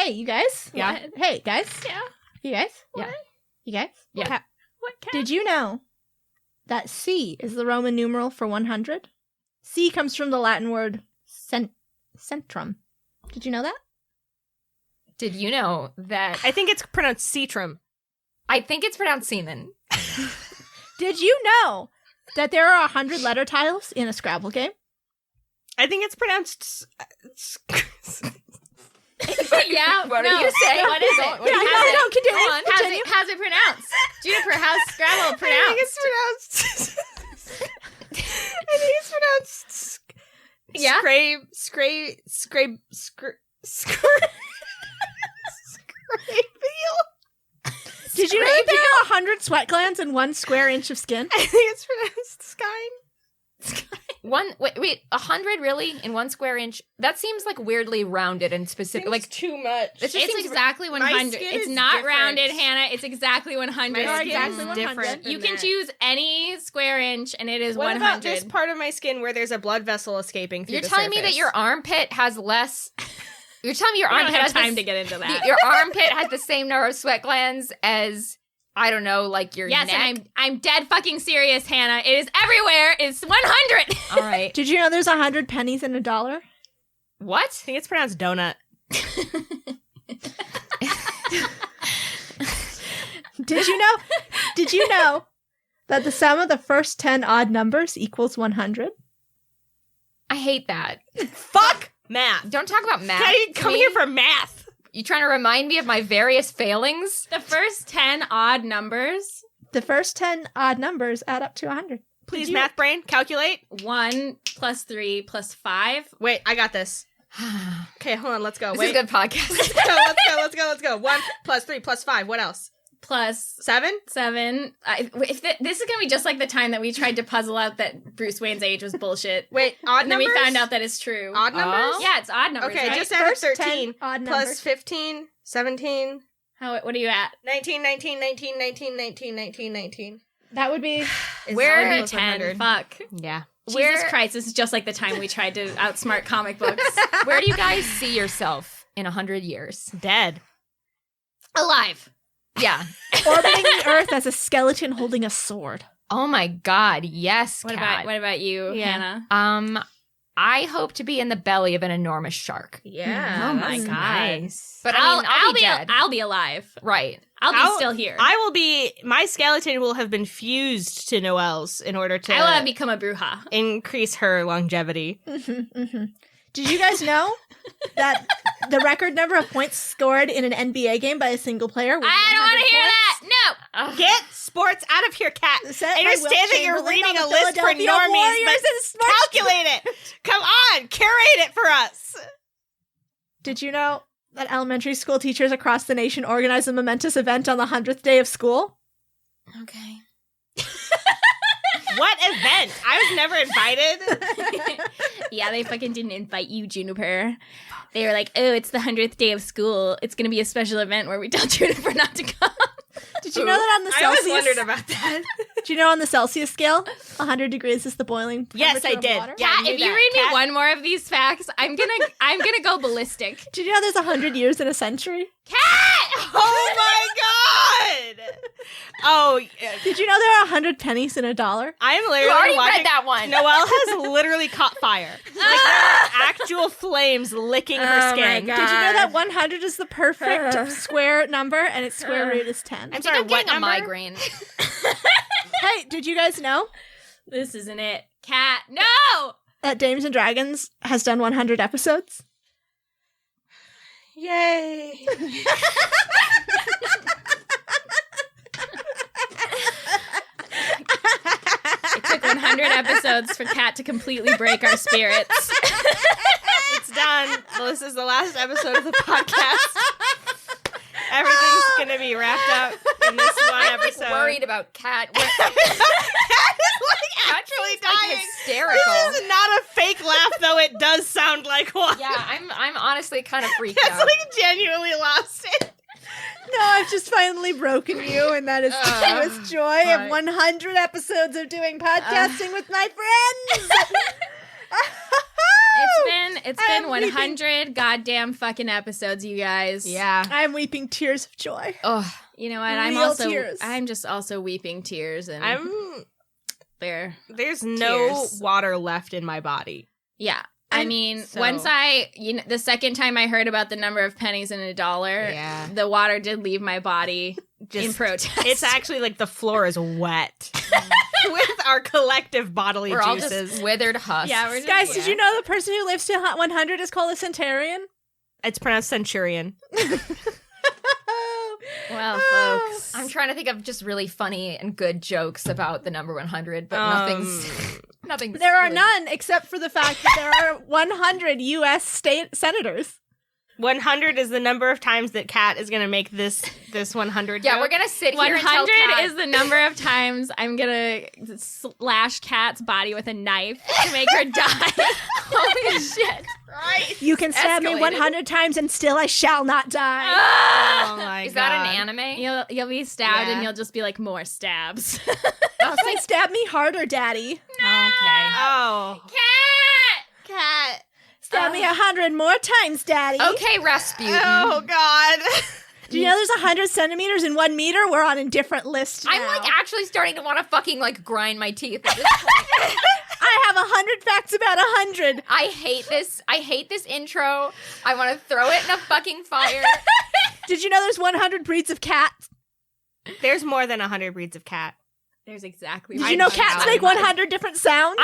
Hey, you guys. Yeah. What? Hey, guys. Yeah. You guys. What? Yeah. You guys. Yeah. What cat? Did you know that C is the Roman numeral for 100? C comes from the Latin word centrum. Did you know that? Did you know that? I think it's pronounced Citrum. I think it's pronounced semen. Did you know that there are 100 letter tiles in a Scrabble game? I think it's pronounced. Yeah. What are you saying? What is it? What do you No, have? continue. Continue. How's it pronounced? Juniper, how's Scrabble I pronounced? think it's pronounced. Yeah? Did you know that there are 100 sweat glands in 1 square inch of skin? I think it's pronounced Skine. Wait, 100 really in 1 square inch? That seems like weirdly rounded and specific. Like too much. It just It's seems exactly 100. skin It's is not different. rounded, Hannah. It's exactly 100. My skin exactly is 100. different. You than can that. choose any square inch, and it is What 100. about this part of my skin where there's a blood vessel escaping through you're the telling me that surface? your armpit has less. You're telling me your We don't armpit have has time the- to get into that. Your armpit has the same number of sweat glands as, I don't know, like your Yes, neck. and I'm dead fucking serious, Hannah. It is everywhere. It's 100. All right. Did you know there's 100 pennies in a dollar? What? I think it's pronounced donut. Did you know that the sum of the first 10 odd numbers equals 100? I hate that. Fuck math. Don't talk about math. Can you to come me. here for math? You trying to remind me of my various failings? The first 10 odd numbers. The first 10 odd numbers add up to 100. Please, you- math brain, calculate. 1 plus 3 plus 5. Wait, I got this. Okay, hold on, let's go. This Wait. is a good podcast. Let's go. 1 plus 3 plus 5. What else? Plus 7? 7. This is going to be just like the time that we tried to puzzle out that Bruce Wayne's age was bullshit. Wait, odd And then numbers? we found out that it's true. Odd numbers? Yeah, it's odd numbers, Okay, right? just add First 13 10 odd plus numbers. 15, 17, What are you at? 19, 19, 19, 19, 19, 19, 19. That would be... Where- That would be Almost 10. 100. Fuck. Yeah. Jesus Christ, this is just like the time we tried to outsmart comic books. Where do you guys see yourself in 100 years? Dead. Alive. Yeah. orbiting the earth as a skeleton holding a sword. Oh my God. Yes, What Kat. about you, Yeah. Hannah? I hope to be in the belly of an enormous shark. Yeah. Oh my that's God. nice. But I mean, I'll be dead. I'll be alive. Right. I'll be still here. I will be. My skeleton will have been fused to Noelle's in order to I will have become a bruja. increase her longevity. Did you guys know that the record number of points scored in an NBA game by a single player was I don't want to 100 hear points? that. No. Get sports out of here, Kat. Set I by understand Wilt that you're Chamberlain reading on a the list for Philadelphia normies, Warriors but and Smart- calculate it. Come on, curate it for us. Did you know that elementary school teachers across the nation organize a momentous event on the 100th day of school? Okay. What event? I was never invited. Yeah, they fucking didn't invite you, Juniper. They were like, oh, it's the 100th day of school. It's going to be a special event where we tell Juniper not to come. Did you know that on the I always Celsius? wondered about that. Did you know on the Celsius scale, 100 degrees is the boiling Yes, temperature I of did. water? Yeah, I Kat, knew if you that. read me Kat- one more of these facts, I'm gonna go ballistic. Did you know there's 100 years in a century? Kat! Oh my god! Oh, Did you know there are 100 pennies in a dollar? I am You literally already watching. read that one. Noelle has literally caught fire. Like there are actual flames licking her Oh my skin. God. Did you know that 100 is the perfect square number and its square root is 10? I'm I think sorry, I'm what getting a number? migraine. Hey, did you guys know This isn't it. Kat, no! that Dames and Dragons has done 100 episodes? Yay! It took 100 episodes for Kat to completely break our spirits. It's done. Well, this is the last episode of the podcast. Everything's gonna be wrapped up in this one I'm like episode. worried about Kat. Kat is like actually dying. Hysterical. This is not a fake laugh, though. It does sound like one. Yeah, I'm honestly kind of freaked That's out. like genuinely lost it. No, I've just finally broken you, and that is the truest joy of 100 episodes of doing podcasting with my friends. It's been I'm 100 goddamn fucking episodes, you guys. Yeah. I'm weeping tears of joy. Oh, You know what? Real tears. I'm just also weeping tears, and there. There's no Tears. water left in my body. Yeah. I mean, so- once the second time I heard about the number of pennies in a dollar, Yeah. the water did leave my body in protest. It's actually like the floor is wet with our collective bodily we're all juices. just withered husks. Yeah, we're just- Guys, did you know the person who lives to 100 is called a centurion? It's pronounced centurion. Well, folks. I'm trying to think of just really funny and good jokes about the number 100, but nothing's. There are really- none except for the fact that there are 100 U.S. state senators. 100 is the number of times that Kat is going to make this 100 Yeah, joke. we're gonna sit here and tell 100 Kat- is the number of times I'm gonna slash Kat's body with a knife to make her die. Holy shit! Right. You can stab me Escalated. 100 times and still I shall not die. Oh my Is God. that an anime? You'll be stabbed Yeah. and you'll just be like, more stabs. Say, stab me harder, daddy. Okay. Oh. Cat! Stab me 100 more times, daddy. Okay, Rasputin. Oh God. Do you know there's 100 centimeters in 1 meter? We're on a different list now. I'm like actually starting to want to fucking like grind my teeth at this point. I have 100 facts about 100. I hate this. I hate this intro. I want to throw it in a fucking fire. Did you know there's 100 breeds of cats? There's more than 100 breeds of cat. There's exactly. Did you know cats make 100 different sounds?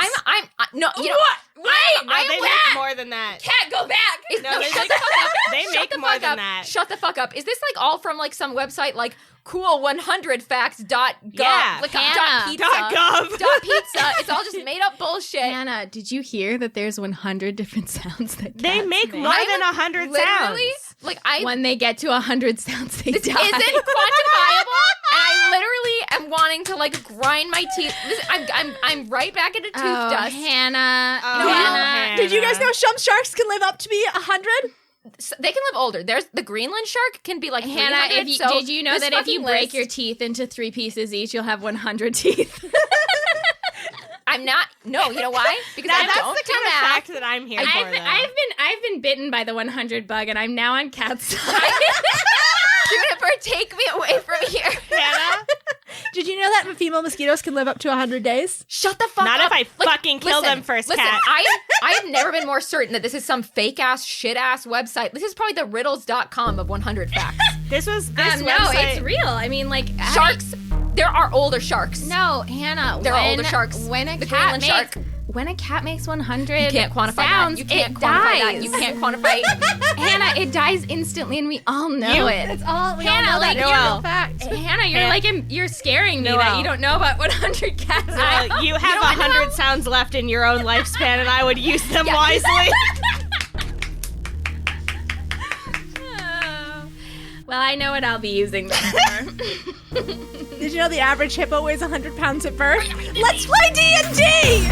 No, you know what? Wait, No, they make more than that. Cat, go back. No, they shut make- the fuck up. they Shut make the more fuck than up. that. Shut the fuck up. Is this like all from like some website like cool100facts.gov? Yeah. Like Hannah. dot pizza. .gov. Dot pizza. It's all just made up bullshit. Hannah, did you hear that there's 100 different sounds that They cats make more I'm than 100 Literally, sounds. like I When they get to 100 sounds, they this die. isn't quantifiable. And I literally am wanting to like grind my teeth. I'm right back into tooth Oh, dust. Hannah. Oh, Hannah. Did you guys know some sharks can live up to be 100? They can live older. There's the Greenland shark can be like Hannah, 300, if so did you know this that if you fucking break list- your teeth into 3 pieces each, you'll have 100 teeth? I'm not. No, you know why? Because I That's don't the do kind of math. fact that I'm here for, though. I've been bitten by the 100 bug, and I'm now on Kat's side. Juniper, take me away from here. Hannah? Did you know that female mosquitoes can live up to 100 days? Shut the fuck Not up. if I fucking kill them first, listen, Kat. I have never been more certain that this is some fake ass, shit ass website. This is probably the riddles.com of 100 facts. This was this No, website. it's real. I mean, like Sharks. There are older sharks. No, Hannah. There are older sharks. When a The cat Greenland makes shark. when a cat makes 100 You can't quantify sounds, that. You can't it quantify dies. that. You can't quantify. Hannah, it dies instantly, and we all know it. That's all. We Hannah, all know like, that. Noelle. Real fact. Hannah, you're Hannah. you're scaring me that Noelle. you don't know about 100 cats. Well, you have 100 sounds left in your own lifespan, and I would use them Yeah. wisely. Well, I know what I'll be using them for. Did you know the average hippo weighs 100 pounds at birth? Let's play D&D!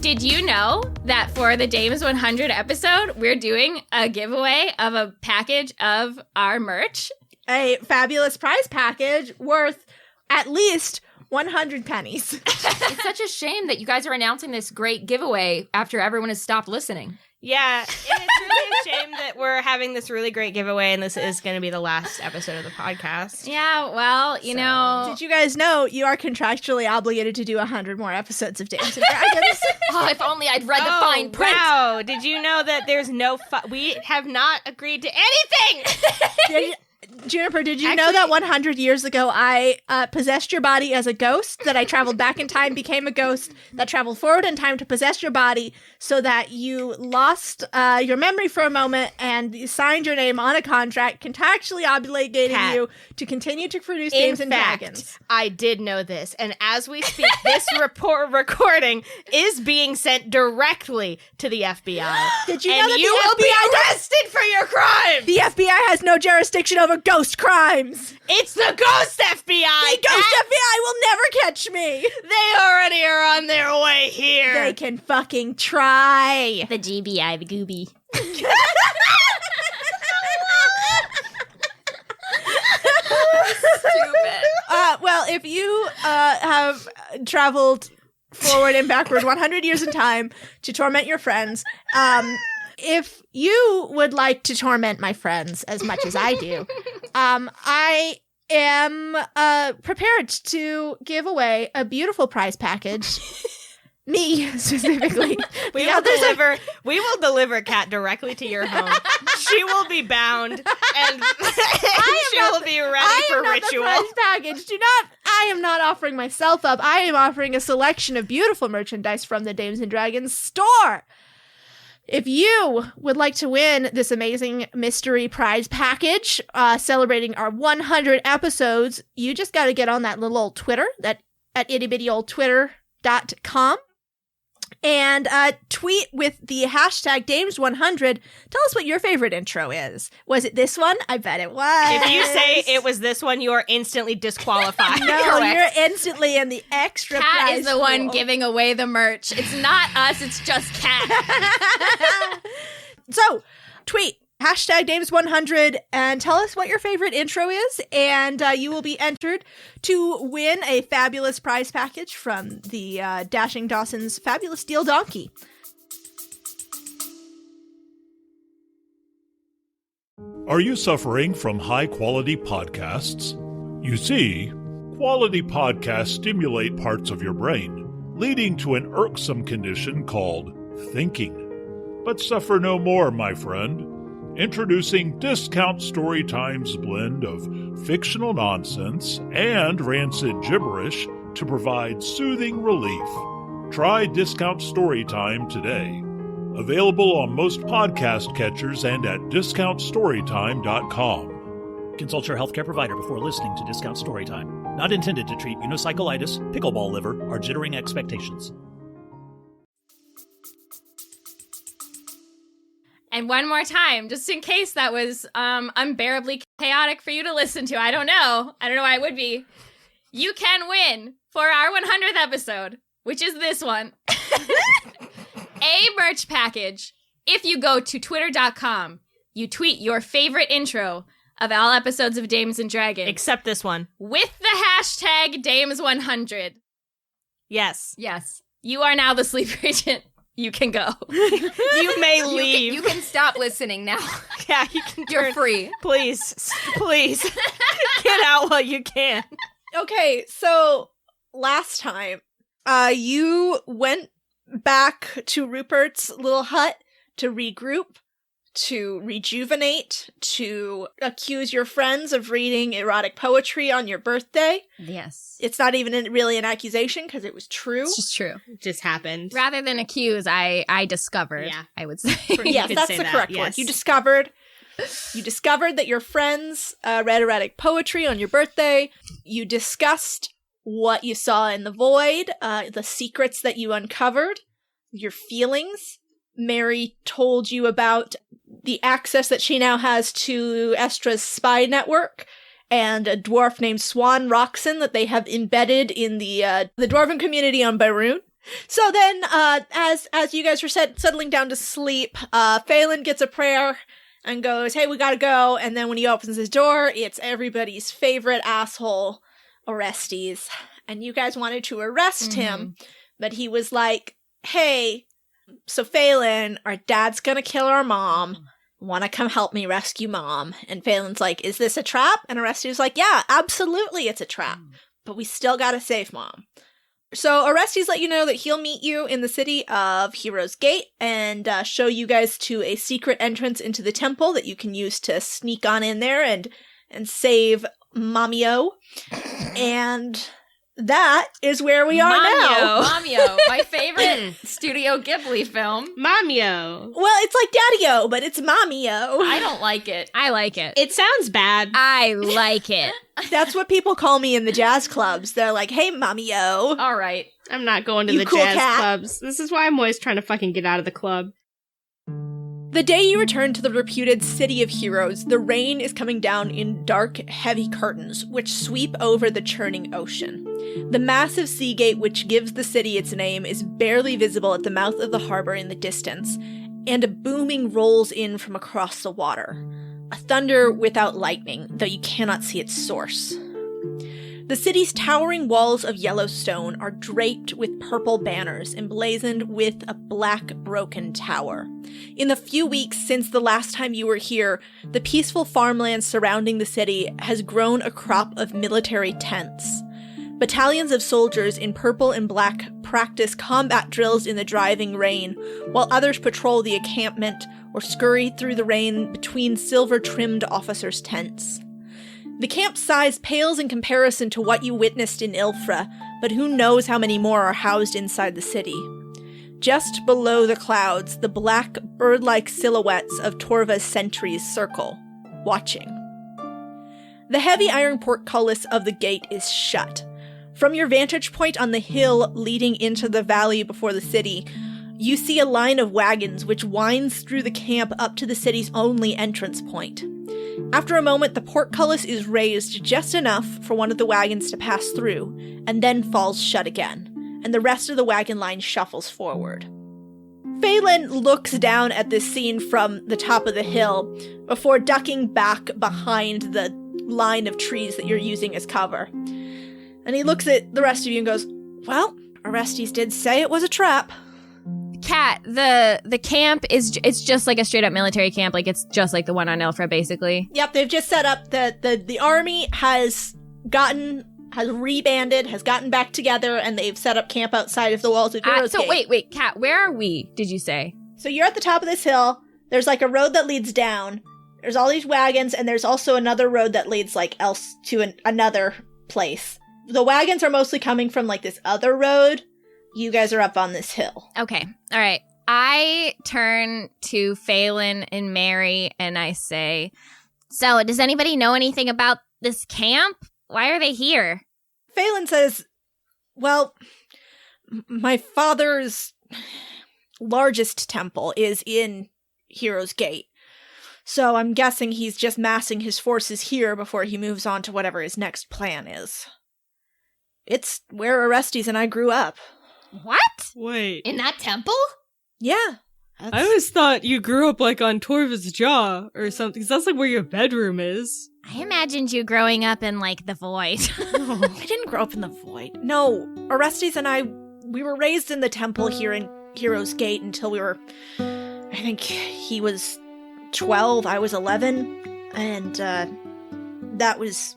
Did you know that for the Dames 100 episode, we're doing a giveaway of a package of our merch? A fabulous prize package worth at least 100 pennies. It's such a shame that you guys are announcing this great giveaway after everyone has stopped listening. Yeah, and it's really a shame that we're having this really great giveaway, and this is going to be the last episode of the podcast. Yeah, well, you know. Did you guys know you are contractually obligated to do 100 more episodes of Dames and Dragons? Oh, if only I'd read the fine print. Wow, did you know that there's no we have not agreed to anything? Juniper, did you know that 100 years ago I possessed your body as a ghost, that I traveled back in time, became a ghost, that traveled forward in time to possess your body so that you lost your memory for a moment and you signed your name on a contract contractually obligating Kat. you to continue to produce Dames and Dragons? I did know this, and as we speak, this recording is being sent directly to the FBI. Did you And know that you will the be FBI arrested for your crime! The FBI has no jurisdiction over ghost crimes. It's the Ghost FBI! The Ghost FBI will never catch me. They already are on their way here! They can fucking try. The GBI, the Gooby. Stupid. Well, if you have traveled forward and backward 100 years in time to torment your friends, if you would like to torment my friends as much as I do, I am prepared to give away a beautiful prize package. Me, specifically. We will deliver Kat directly to your home. She will be bound, and she will be ready for ritual. The prize package. I am not offering myself up. I am offering a selection of beautiful merchandise from the Dames and Dragons store. If you would like to win this amazing mystery prize package, celebrating our 100 episodes, you just got to get on that little old Twitter, at ittybitty-old-twitter.com. And tweet with the hashtag Dames100. Tell us what your favorite intro is. Was it this one? I bet it was. If you say it was this one, you are instantly disqualified. No, you're instantly in the extra Kat prize is the one pool. giving away the merch. It's not us, it's just Kat. So, tweet hashtag Dames100 and tell us what your favorite intro is, and you will be entered to win a fabulous prize package from the Dashing Dawson's Fabulous Deal Donkey. Are you suffering from high-quality podcasts? You see, quality podcasts stimulate parts of your brain, leading to an irksome condition called thinking. But suffer no more, my friend. Introducing Discount Storytime's blend of fictional nonsense and rancid gibberish to provide soothing relief. Try Discount Storytime today. Available on most podcast catchers and at discountstorytime.com. Consult your healthcare provider before listening to Discount Storytime. Not intended to treat unicyclitis, pickleball liver, or jittering expectations. And one more time, just in case that was unbearably chaotic for you to listen to. I don't know why it would be. You can win for our 100th episode, which is this one, a merch package. If you go to twitter.com, you tweet your favorite intro of all episodes of Dames and Dragons. Except this one. With the hashtag Dames100. Yes. Yes. You are now the sleeper agent. You can go. You may leave. You can stop listening now. Yeah, you can. You're free. Please, get out while you can. Okay, so last time, you went back to Rupert's little hut to regroup, to rejuvenate, to accuse your friends of reading erotic poetry on your birthday. Yes. It's not even really an accusation because it was true. It's just true. It just happened. Rather than accuse, I discovered, Yeah. I would say. Yes, could that's say the that, correct word. yes. You discovered that your friends read erotic poetry on your birthday. You discussed what you saw in the void, the secrets that you uncovered, your feelings. Mary told you about the access that she now has to Estra's spy network and a dwarf named Swan Roxon that they have embedded in the dwarven community on Baroon. So then, as you guys were settling down to sleep, Falen gets a prayer and goes, "Hey, we gotta go." And then when he opens his door, it's everybody's favorite asshole, Orestes. And you guys wanted to arrest him, but he was like, "Hey, so Falen, our dad's gonna kill our mom. Wanna come help me rescue mom?" And Phalan's like, "Is this a trap?" And Orestes like, "Yeah, absolutely it's a trap. But we still gotta save mom." So Orestes let you know that he'll meet you in the city of Heroes Gate and show you guys to a secret entrance into the temple that you can use to sneak on in there and save Mamio. And that is where we are now. Mamio, my favorite Studio Ghibli film. Mamio. Well, it's like Daddy-O, but it's Mamio. I don't like it. I like it. It sounds bad. I like it. That's what people call me in the jazz clubs. They're like, "Hey, Mamio." All right. I'm not going to You the cool jazz cat. clubs. This is why I'm always trying to fucking get out of the club. The day you return to the reputed City of Heroes, the rain is coming down in dark, heavy curtains, which sweep over the churning ocean. The massive sea gate which gives the city its name is barely visible at the mouth of the harbor in the distance, and a booming rolls in from across the water. A thunder without lightning, though you cannot see its source. The city's towering walls of yellow stone are draped with purple banners emblazoned with a black broken tower. In the few weeks since the last time you were here, the peaceful farmland surrounding the city has grown a crop of military tents. Battalions of soldiers in purple and black practice combat drills in the driving rain, while others patrol the encampment or scurry through the rain between silver-trimmed officers' tents. The camp size pales in comparison to what you witnessed in Ilfra, but who knows how many more are housed inside the city. Just below the clouds, the black, bird-like silhouettes of Torva's sentries circle, watching. The heavy iron portcullis of the gate is shut. From your vantage point on the hill leading into the valley before the city, you see a line of wagons which winds through the camp up to the city's only entrance point. After a moment, the portcullis is raised just enough for one of the wagons to pass through, and then falls shut again, and the rest of the wagon line shuffles forward. Falen looks down at this scene from the top of the hill before ducking back behind the line of trees that you're using as cover. And he looks at the rest of you and goes, "Well, Orestes did say it was a trap." Kat, the camp it's just like a straight up military camp, like it's just like the one on Ilfra, basically. Yep, they've just set up the army has rebanded, has gotten back together, and they've set up camp outside of the walls of Heroes So Gate. wait, Kat, where are we? Did you say? So you're at the top of this hill. There's like a road that leads down. There's all these wagons, and there's also another road that leads like else to another place. The wagons are mostly coming from like this other road. You guys are up on this hill. Okay, all right. I turn to Falen and Mary and I say, "So, does anybody know anything about this camp? Why are they here?" Falen says, "Well, my father's largest temple is in Heroes Gate. So I'm guessing he's just massing his forces here before he moves on to whatever his next plan is. It's where Orestes and I grew up." What? Wait. In that temple? Yeah. I always thought you grew up like on Torva's jaw or something, 'cause that's like where your bedroom is. I imagined you growing up in, like, the void. I didn't grow up in the void. No, Orestes and I, we were raised in the temple here in Heroes Gate until we were, I think he was 12, I was 11, and that was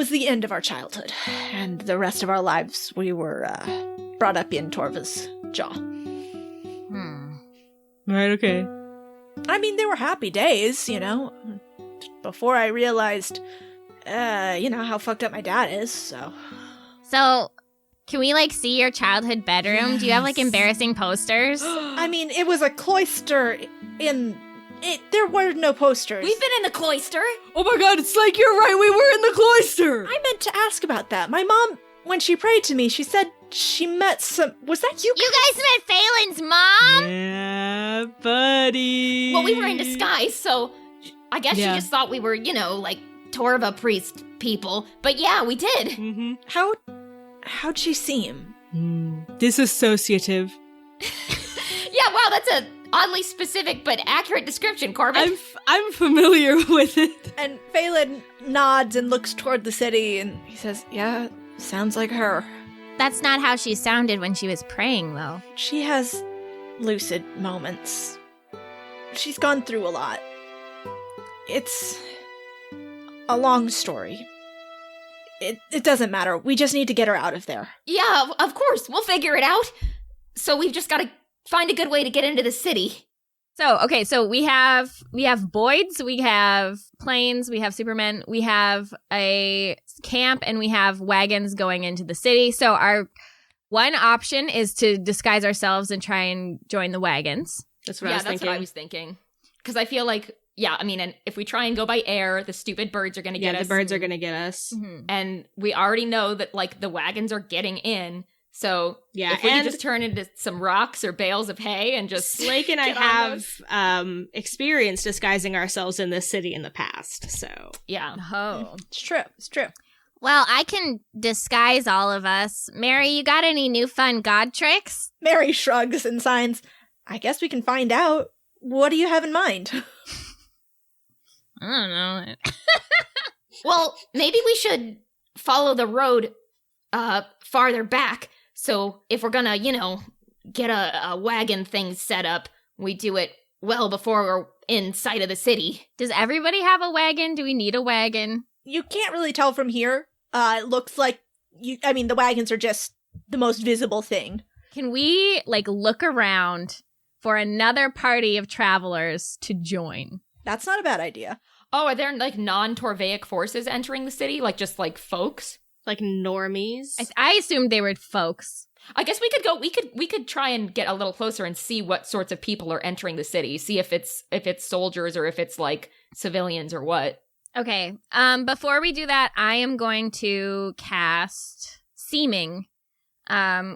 the end of our childhood. And the rest of our lives, we were brought up in Torva's jaw. Right, okay. I mean, they were happy days, you know, before I realized, how fucked up my dad is, so. So, can we, like, see your childhood bedroom? Yes. Do you have, like, embarrassing posters? I mean, it was a cloister there were no posters. We've been in the cloister. Oh my god, it's like you're right, we were in the cloister! I meant to ask about that. My mom, when she prayed to me, she said she met some... Was that you? You guys met Phelan's mom? Yeah, buddy. Well, we were in disguise, so I guess Yeah. she just thought we were, like Torva priest people. But yeah, we did. Mm-hmm. How'd she seem? Disassociative. Yeah, wow, that's a oddly specific but accurate description, Corbin. I'm familiar with it. And Phelan nods and looks toward the city, and he says, "Yeah, sounds like her." That's not how she sounded when she was praying, though. She has lucid moments. She's gone through a lot. It's a long story. It doesn't matter. We just need to get her out of there. Yeah, of course, we'll figure it out. So we've just got to find a good way to get into the city. So, okay, so we have Boyds, we have planes, we have Supermen, we have a camp, and we have wagons going into the city. So our one option is to disguise ourselves and try and join the wagons. That's what Yeah, I was that's thinking. what I was thinking. Because I feel like, and if we try and go by air, the stupid birds are going to get us. the birds are gonna get us. Mm-hmm. And we already know that, like, the wagons are getting in. So Yeah, if we and could just turn into some rocks or bales of hay and just Slake and I get on have those. experience disguising ourselves in this city in the past, so Yeah. Oh. It's true. It's true. Well, I can disguise all of us. Mary, you got any new fun god tricks? Mary shrugs and signs. I guess we can find out. What do you have in mind? I don't know. Well, maybe we should follow the road farther back. So if we're gonna, get a wagon thing set up, we do it well before we're in sight of the city. Does everybody have a wagon? Do we need a wagon? You can't really tell from here. It looks like the wagons are just the most visible thing. Can we, look around for another party of travelers to join? That's not a bad idea. Oh, are there non-Torvaic forces entering the city? Just folks? like normies. I assumed they were folks. I guess we could go. We could try and get a little closer and see what sorts of people are entering the city. See if it's soldiers or if it's civilians or what. Okay. Before we do that, I am going to cast Seeming,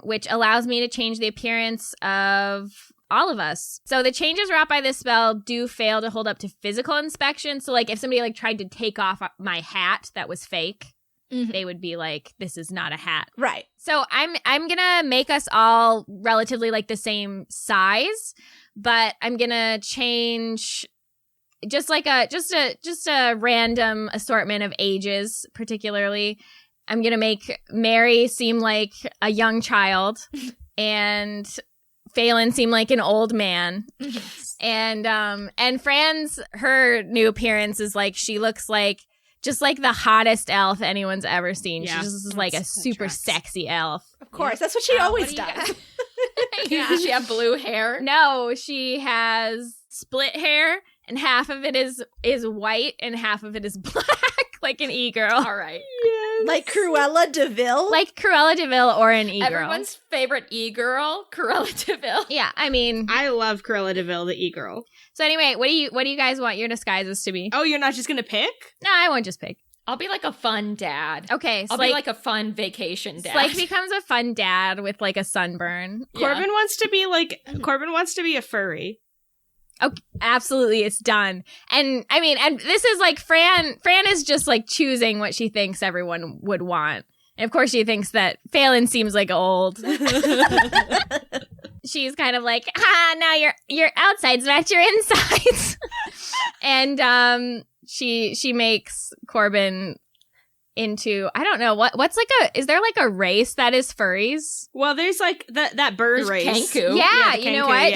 which allows me to change the appearance of all of us. So the changes wrought by this spell do fail to hold up to physical inspection. So if somebody tried to take off my hat that was fake, they would be like, this is not a hat. Right. So I'm gonna make us all relatively the same size, but I'm gonna change just a random assortment of ages, particularly. I'm gonna make Mary seem like a young child and Falen seem like an old man. And Fran's, her new appearance is she looks just the hottest elf anyone's ever seen. Yeah, She just is a super sexy elf. Of course. That's what she always What do you does. Yeah. Does she have blue hair? No, she has split hair, and half of it is white and half of it is black, like an e-girl. All right. Like Cruella DeVille? Like Cruella DeVille or an e-girl. Everyone's favorite e-girl, Cruella DeVille. Yeah, I mean. I love Cruella DeVille, the e-girl. So anyway, what do you guys want your disguises to be? Oh, you're not just gonna pick? No, I won't just pick. I'll be a fun dad. Okay, I'll be a fun vacation dad. Slake becomes a fun dad with a sunburn. Corbin wants to be a furry. Okay, absolutely, it's done. And I mean, and this is Fran is just choosing what she thinks everyone would want. And of course she thinks that Falen seems old. She's kind of now your outsides match your insides. And she makes Corbin into, I don't know, what's is there a race that is furries? Well, there's that bird There's race. Kenku. Yeah, the you know Kenku, what?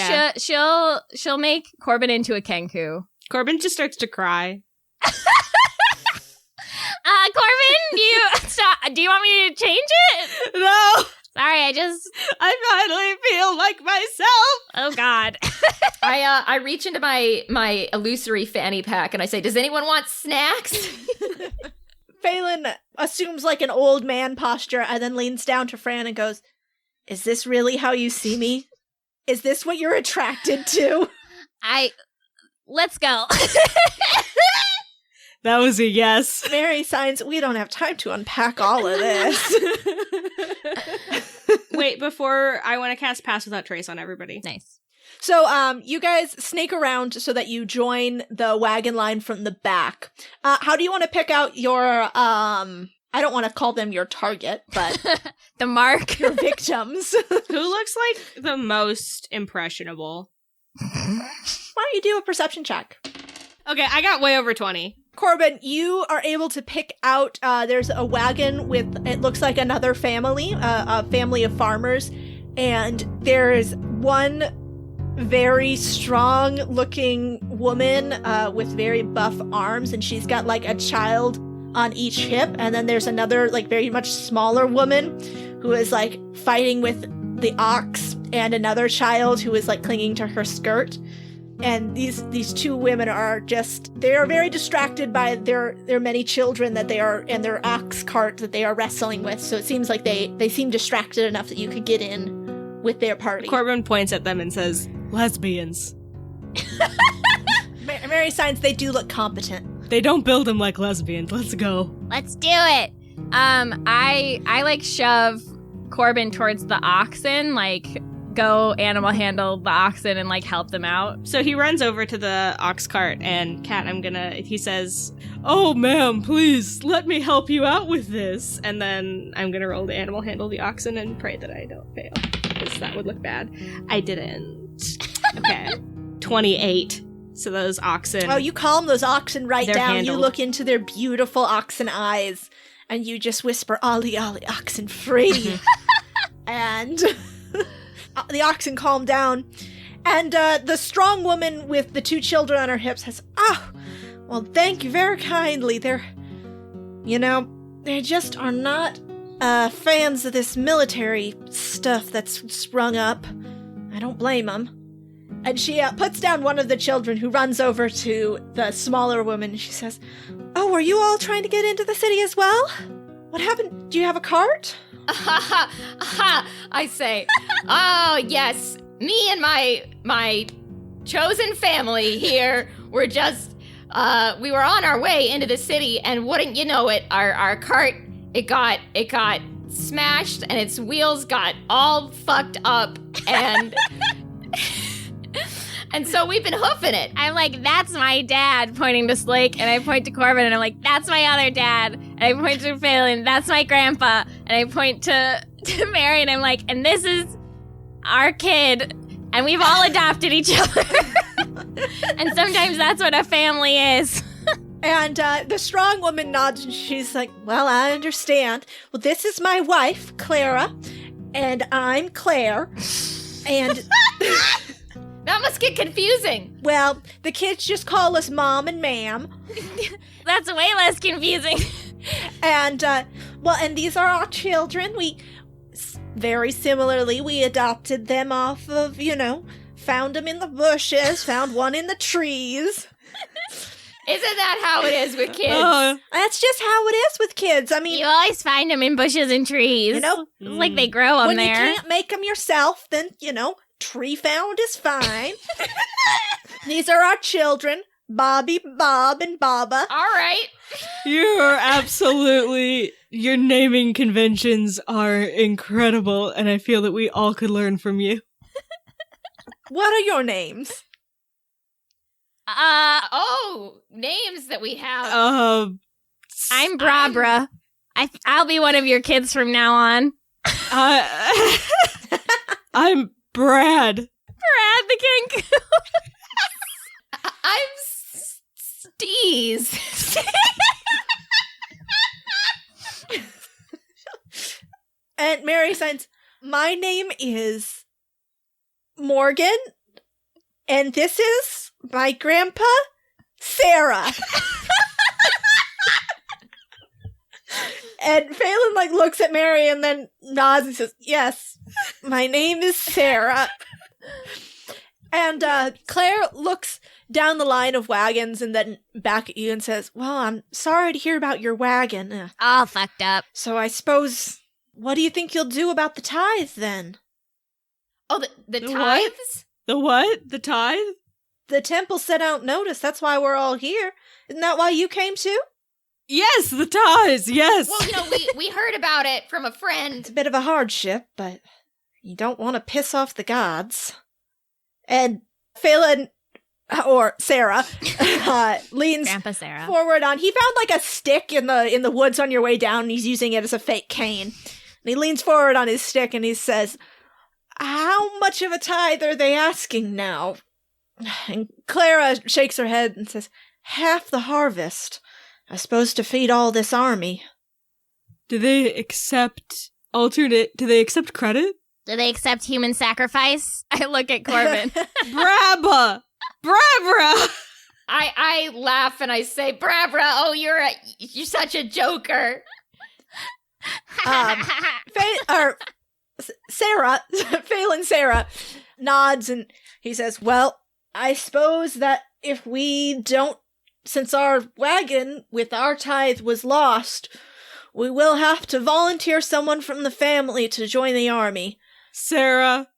yeah. She'll make Corbin into a Kenku. Corbin just starts to cry. Corbin, do you want me to change it? No! Sorry, I finally feel like myself! oh God. I reach into my illusory fanny pack and I say, "Does anyone want snacks?" Phelan assumes an old man posture and then leans down to Fran and goes, "Is this really how you see me? Is this what you're attracted to?" Let's go. That was a yes. Mary signs, "We don't have time to unpack all of this." Wait, before I want to cast Pass Without Trace on everybody. Nice. So, you guys snake around so that you join the wagon line from the back. How do you want to pick out your, I don't want to call them your target, but The mark. your victims? Who looks like the most impressionable? Why don't you do a perception check? Okay, I got way over 20. Corbin, you are able to pick out, there's a wagon with, it looks like another family, a family of farmers, and there's one very strong looking woman with very buff arms, and she's got a child on each hip, and then there's another very much smaller woman who is fighting with the ox, and another child who is clinging to her skirt. And these two women are they are very distracted by their many children that they are, and their ox cart that they are wrestling with. So it seems like they seem distracted enough that you could get in with their party. Corbin points at them and says, "Lesbians. Mary signs they do look competent. They don't build them like lesbians. Let's go." Let's do it. I shove Corbin towards the oxen, like go animal handle the oxen and like help them out. So he runs over to the ox cart, and Kat, he says, "Oh, ma'am, please let me help you out with this." And then I'm gonna roll to animal handle the oxen and pray that I don't fail, because that would look bad. I didn't. Okay. 28. So those oxen. Oh, you calm those oxen right They're down. handled. You look into their beautiful oxen eyes, and you just whisper, "Ollie, Ollie, oxen free." And the oxen calm down. And the strong woman with the 2 children on her hips says, "Oh, well, thank you very kindly. They just are not fans of this military stuff that's sprung up. I don't blame them." And she puts down one of the children, who runs over to the smaller woman, and she says, "Oh, are you all trying to get into the city as well? What happened? Do you have a cart?" I say, "Oh, yes, me and my chosen family here were just, we were on our way into the city, and wouldn't you know it, our cart, it got smashed, and its wheels got all fucked up, and and so we've been hoofing it." I'm like, "That's my dad," pointing to Slake, and I point to Corbin, and I'm like, "That's my other dad." And I point to Falen, "That's my grandpa." And I point to Mary, and I'm like, "And this is our kid, and we've all adopted each other." And sometimes that's what a family is. And the strong woman nods, and she's like, "Well, I understand. Well, this is my wife, Clara, and I'm Claire, and..." That must get confusing. Well, the kids just call us Mom and Ma'am. That's way less confusing. And, and these are our children. Very similarly, we adopted them off of, found them in the bushes, found one in the trees. Isn't that how it is with kids? That's just how it is with kids. I mean, You always find them in bushes and trees. It's like they grow them when there. you can't make them yourself, then, tree found is fine. These are our children, Bobby, Bob, and Baba. All right. Your naming conventions are incredible, and I feel that we all could learn from you. What are your names? Names that we have. I'm Brabra. I'll be one of your kids from now on. I'm Brad. Brad the King. I'm Steez. And Mary signs, "My name is Morgan, and this is my grandpa, Sarah." And Phelan looks at Mary and then nods and says, "Yes, my name is Sarah." And Claire looks down the line of wagons and then back at you and says, "Well, I'm sorry to hear about your wagon. All fucked up. So I suppose, what do you think you'll do about the tithe then?" Oh, the The tithes? The what? The tithe? The temple sent out notice. That's why we're all here. Isn't that why you came too? Yes, the tithes, yes. Well, we heard about it from a friend. It's a bit of a hardship, but you don't want to piss off the gods. And Phelan, or Sarah, leans Grandpa Sarah. forward on. He found a stick in the woods on your way down, and he's using it as a fake cane. And he leans forward on his stick and he says, "How much of a tithe are they asking now?" And Clara shakes her head and says, "Half the harvest. I suppose to feed all this army." Do they accept credit? Do they accept human sacrifice? I look at Corbin. Brabra! I laugh and I say, "Brabra, oh, you're such a joker." Phelan Sarah nods and he says, "Well, I suppose that if we don't, since our wagon with our tithe was lost, we will have to volunteer someone from the family to join the army." Sarah.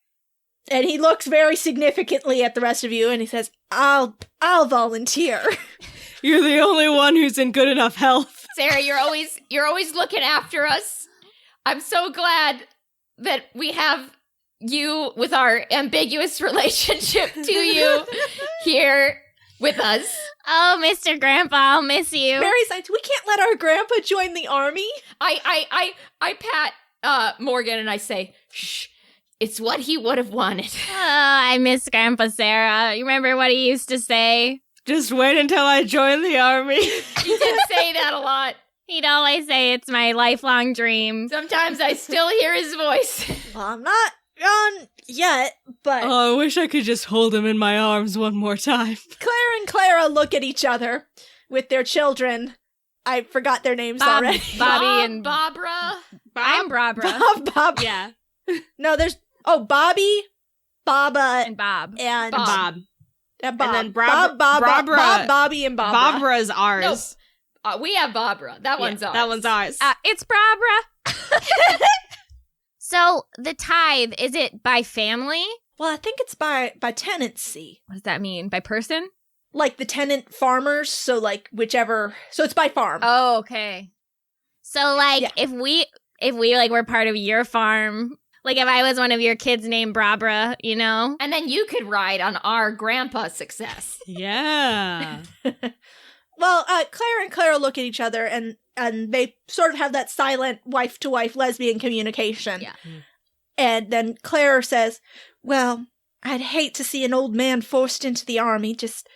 And he looks very significantly at the rest of you and he says, I'll volunteer." You're the only one who's in good enough health. Sarah, you're always looking after us. I'm so glad that we have you with our ambiguous relationship to you here with us. Oh, Mr. Grandpa, I'll miss you. Mary signs, we can't let our grandpa join the army. I pat Morgan and I say, shh, it's what he would have wanted. Oh, I miss Grandpa Sarah. You remember what he used to say? Just wait until I join the army. He did say that a lot. He'd always say it's my lifelong dream. Sometimes I still hear his voice. Well, I'm not gone yet, but Oh, I wish I could just hold him in my arms one more time. Claire and Clara look at each other with their children. I forgot their names already. Bobby and Barbara. I'm Barbara. Bob. Yeah. No, there's Bobby, Baba, And Bob. and Bob. Bob. And then Bob, Bobby, and Barbara. Barbara's ours. We have Barbara. That one's ours. That one's ours. It's Barbara. So the tithe, is it by family? Well, I think it's by tenancy. What does that mean? By person? Like the tenant farmers, so like whichever. So it's by farm. Oh, okay. So like Yeah. if we like were part of your farm, like if I was one of your kids named Barbara, you know? And then you could ride on our grandpa's success. Yeah. Well, Claire and Clara look at each other and they sort of have that silent wife-to-wife lesbian communication. Yeah. And then Claire says, well, I'd hate to see an old man forced into the army just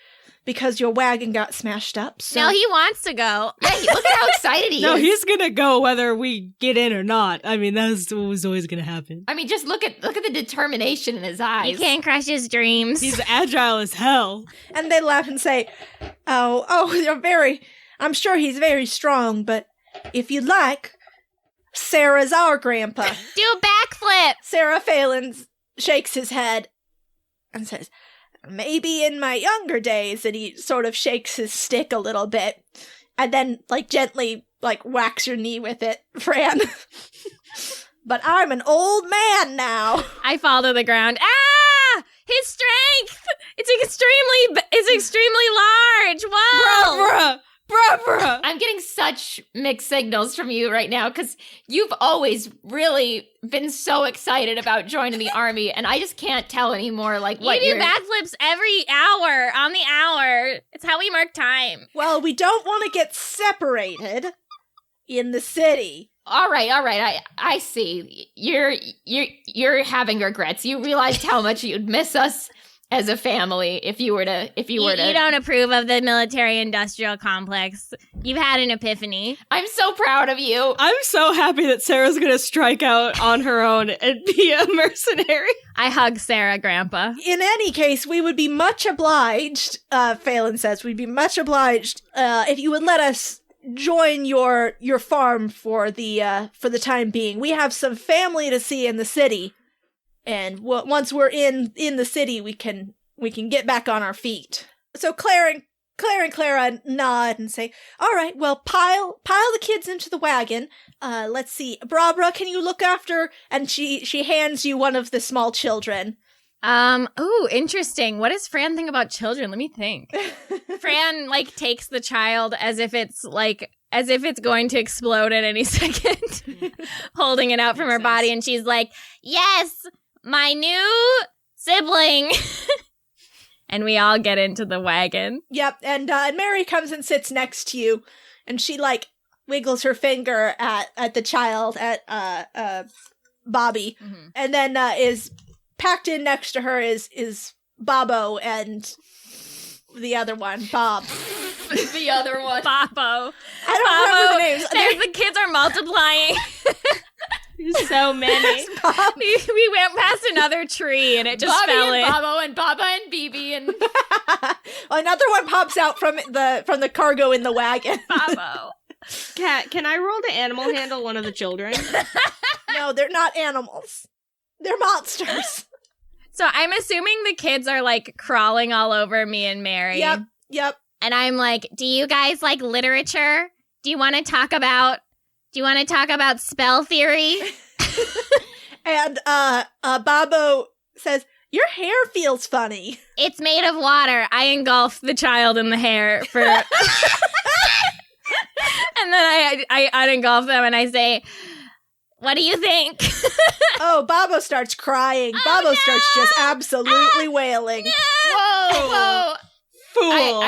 because your wagon got smashed up. So. No, he wants to go. Yeah, look at how excited he No, is. he's gonna go whether we get in or not. I mean, that's what was always gonna happen. I mean, just look at the determination in his eyes. You can't crush his dreams. He's agile as hell. And they laugh and say, I'm sure he's very strong, but if you'd like, Sarah's our grandpa. Do a backflip. Sarah Falen shakes his head and says, maybe in my younger days, and he sort of shakes his stick a little bit, and then, like, gently, like, whacks your knee with it, Fran. But I'm an old man now. I fall to the ground. Ah! His strength! It's extremely large. Whoa! Bruh! I'm getting such mixed signals from you right now because you've always really been so excited about joining the army, and I just can't tell anymore. Like what You do backflips every hour on the hour. It's how we mark time. Well, we don't want to get separated in the city. All right. I see. You're having regrets. You realized how much you'd miss us as a family if you were to. You don't approve of the military-industrial complex. You've had an epiphany. I'm so proud of you. I'm so happy that Sarah's gonna strike out on her own and be a mercenary. I hug Sarah, Grandpa. In any case, we would be much obliged, Phelan says, we'd be much obliged if you would let us join your farm for the time being. We have some family to see in the city. And once we're in the city, we can get back on our feet. So Claire and Clara nod and say, "All right, well, pile the kids into the wagon. Let's see, Barbara, can you look after?" And she hands you one of the small children. Ooh, interesting. What does Fran think about children? Let me think. Fran, like, takes the child as if it's going to explode at any second, holding it out from her body, and she's like, "Yes, my new sibling." And we all get into the wagon. Yep, and Mary comes and sits next to you, and she, like, wiggles her finger at the child, at Bobby, and then is packed in next to her is Bobo and the other one, Bob. The other one. Babo. I don't remember the names. The kids are multiplying. There's so many. We went past another tree and it just Bobby fell and in. Babo and Baba and Bibi and Another one pops out from the cargo in the wagon. Babo. Kat, can I roll to animal handle one of the children? No, they're not animals. They're monsters. So I'm assuming the kids are like crawling all over me and Mary. Yep. And I'm like, do you guys like literature? Do you want to talk about spell theory? And Babo says, "Your hair feels funny." It's made of water. I engulf the child in the hair for and then I unengulf them and I say, What do you think? Oh, Babo starts crying. Babo starts just absolutely wailing. Whoa! Fool.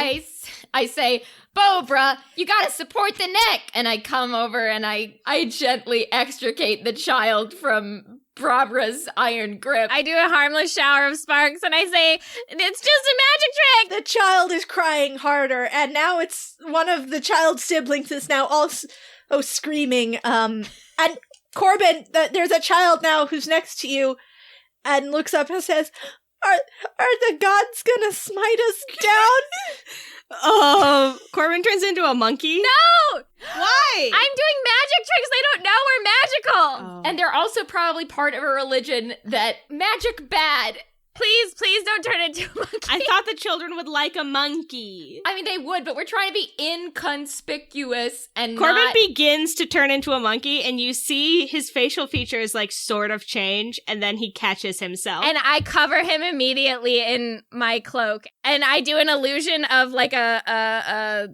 I say, Bobra, you gotta support the neck! And I come over and I gently extricate the child from Bobra's iron grip. I do a harmless shower of sparks and I say, it's just a magic trick! The child is crying harder, and now it's one of the child's siblings is now also screaming. And Corbin, there's a child now who's next to you and looks up and says, Are the gods gonna smite us down? Corbin turns into a monkey? No! Why? I'm doing magic tricks. They don't know we're magical. Oh. And they're also probably part of a religion that magic bad. Please don't turn into a monkey. I thought the children would like a monkey. I mean, they would, but we're trying to be inconspicuous and Corbin not... begins to turn into a monkey, and you see his facial features, like, sort of change, and then he catches himself. And I cover him immediately in my cloak. And I do an illusion of like a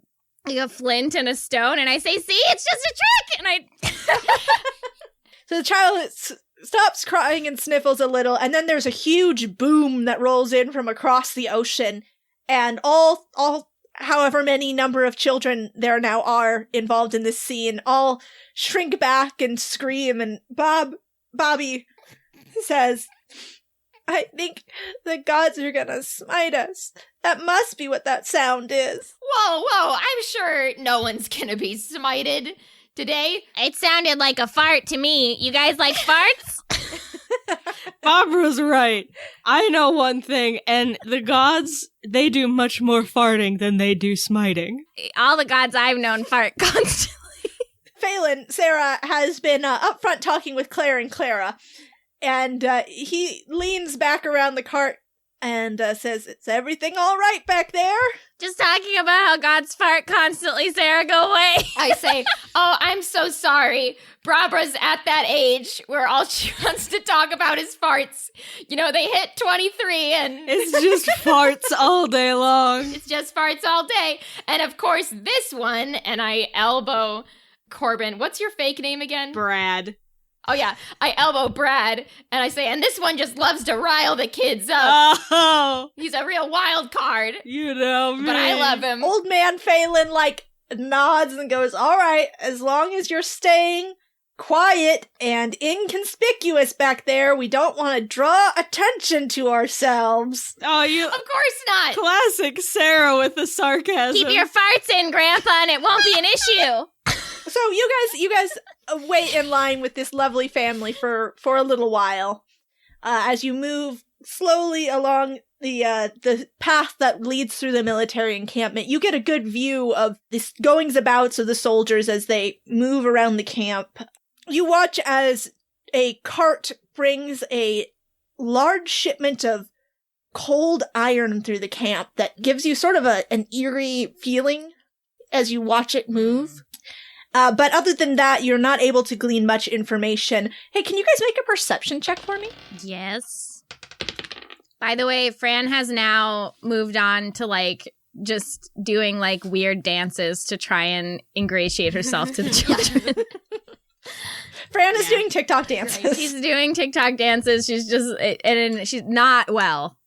flint and a stone. And I say, see, it's just a trick. And I... So the child stops crying and sniffles a little, and then there's a huge boom that rolls in from across the ocean, and all however many number of children there now are involved in this scene all shrink back and scream, and Bobby says, I think the gods are gonna smite us. That must be what that sound is. Whoa, I'm sure no one's gonna be smited today. It sounded like a fart to me. You guys like farts? Bobra's right. I know one thing, and the gods, they do much more farting than they do smiting. All the gods I've known fart constantly. Falen, Sarah, has been up front talking with Claire and Clara, and he leans back around the cart and says, Is everything all right back there? Just talking about how gods fart constantly, Sarah, go away. I say, oh, I'm so sorry. Bobra's at that age where all she wants to talk about is farts. You know, they hit 23 and... It's just farts all day long. It's just farts all day. And of course, this one, and I elbow Corbin. What's your fake name again? Brad. Oh yeah, I elbow Brad, and I say, and this one just loves to rile the kids up. Oh, He's a real wild card, you know me. but I love him. Old man Phelan, nods and goes, all right, as long as you're staying quiet and inconspicuous back there, we don't want to draw attention to ourselves. Oh, you... Of course not. Classic Sarah with the sarcasm. Keep your farts in, Grandpa, and it won't be an issue. So you guys wait in line with this lovely family for a little while. As you move slowly along the path that leads through the military encampment, you get a good view of the goings abouts of the soldiers as they move around the camp. You watch as a cart brings a large shipment of cold iron through the camp that gives you sort of an eerie feeling as you watch it move. But other than that, you're not able to glean much information. Hey, can you guys make a perception check for me? Yes. By the way, Fran has now moved on to, just doing, weird dances to try and ingratiate herself to the children. Fran is doing TikTok dances. She's doing TikTok dances. She's just, and she's not well.